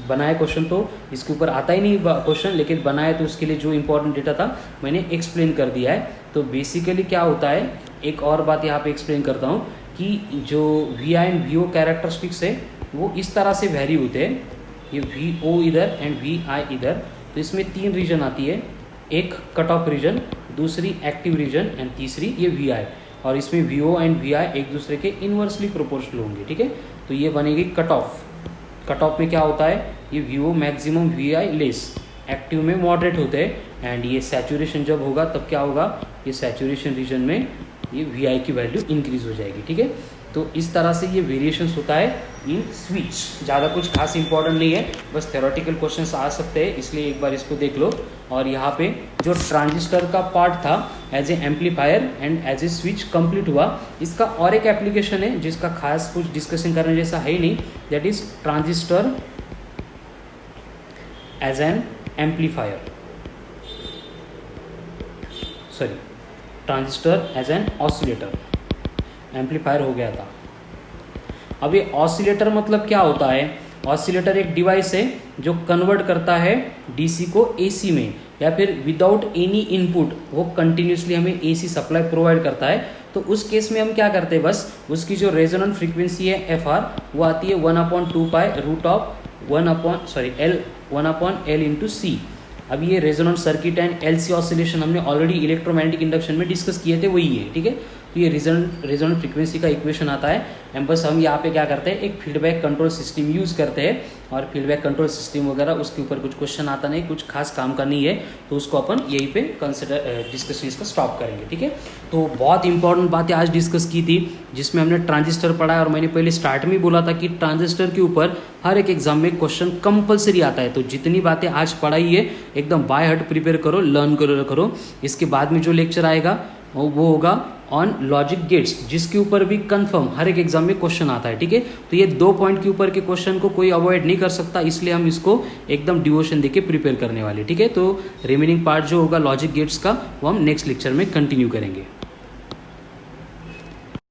बनाए क्वेश्चन तो इसके ऊपर आता ही नहीं क्वेश्चन, लेकिन बनाए तो उसके लिए जो इंपॉर्टेंट डेटा था मैंने एक्सप्लेन कर दिया है। तो बेसिकली क्या होता है, एक और बात यहाँ पे एक्सप्लेन करता हूँ कि जो VI एंड VO कैरेक्टरिस्टिक्स है वो इस तरह से वेरी होते हैं, ये VO इधर एंड VI इधर। तो इसमें 3 रीजन आती है, एक कट ऑफ रीजन, दूसरी एक्टिव रीजन एंड तीसरी ये VI। और इसमें VO एंड VI एक दूसरे के इन्वर्सली प्रोपोर्शनल होंगे, ठीक है। तो ये बनेगी कट ऑफ। कट ऑफ में क्या होता है, ये VO maximum VI less, active में मॉडरेट होते हैं। एंड ये सैचुरेशन जब होगा तब क्या होगा, ये सैचुरेशन रीजन में ये VI की वैल्यू इंक्रीज हो जाएगी, ठीक है। तो इस तरह से ये वेरिएशंस होता है इन स्विच। ज़्यादा कुछ खास इंपॉर्टेंट नहीं है, बस थ्योरेटिकल क्वेश्चंस आ सकते हैं, इसलिए एक बार इसको देख लो। और यहाँ पे जो ट्रांजिस्टर का पार्ट था as a amplifier and as a switch complete हुआ। इसका और एक एप्लीकेशन है जिसका खास कुछ डिस्कशन करने जैसा है ही नहीं, that is transistor as an amplifier, sorry transistor as an oscillator. Amplifier हो गया था। अब ये ऑसिलेटर मतलब क्या होता है, ऑसिलेटर एक डिवाइस है जो कन्वर्ट करता है डीसी को एसी में, या फिर विदाउट एनी इनपुट वो कंटिन्यूसली हमें एसी सप्लाई प्रोवाइड करता है। तो उस केस में हम क्या करते हैं, बस उसकी जो रेजोनेंट फ्रीक्वेंसी है FR वो आती है 1/2 pi root of 1/L into C। अब ये resonant circuit and LC oscillation हमने ऑलरेडी इलेक्ट्रोमैग्नेटिक इंडक्शन में डिस्कस किए थे, वही है, ठीक है। तो ये रेजोनेंट फ्रीक्वेंसी का इक्वेशन आता है एंड बस हम यहाँ पे क्या करते हैं, एक फीडबैक कंट्रोल सिस्टम यूज़ करते हैं, और फीडबैक कंट्रोल सिस्टम वगैरह उसके ऊपर कुछ क्वेश्चन आता नहीं, कुछ खास काम का नहीं है, तो उसको अपन यहीं पे कंसिडर डिस्कशन इसका स्टॉप करेंगे, ठीक है। तो बहुत इंपॉर्टेंट बातें आज डिस्कस की थी, जिसमें हमने ट्रांजिस्टर पढ़ा है, और मैंने पहले स्टार्ट में ही बोला था कि ट्रांजिस्टर के ऊपर हर एक एग्जाम में क्वेश्चन कंपलसरी आता है। तो जितनी बातें आज पढ़ाई है एकदम बाय हार्ट प्रिपेयर करो, लर्न करो। इसके बाद में जो लेक्चर आएगा वो होगा ऑन लॉजिक गेट्स, जिसके ऊपर भी कंफर्म हर एक एग्जाम में क्वेश्चन आता है, ठीक है। तो ये 2 पॉइंट के ऊपर के क्वेश्चन को कोई अवॉइड नहीं कर सकता, इसलिए हम इसको एकदम डिवोशन देके प्रिपेयर करने वाले, ठीक है। तो रिमेनिंग पार्ट जो होगा लॉजिक गेट्स का, वो हम नेक्स्ट लेक्चर में कंटिन्यू करेंगे।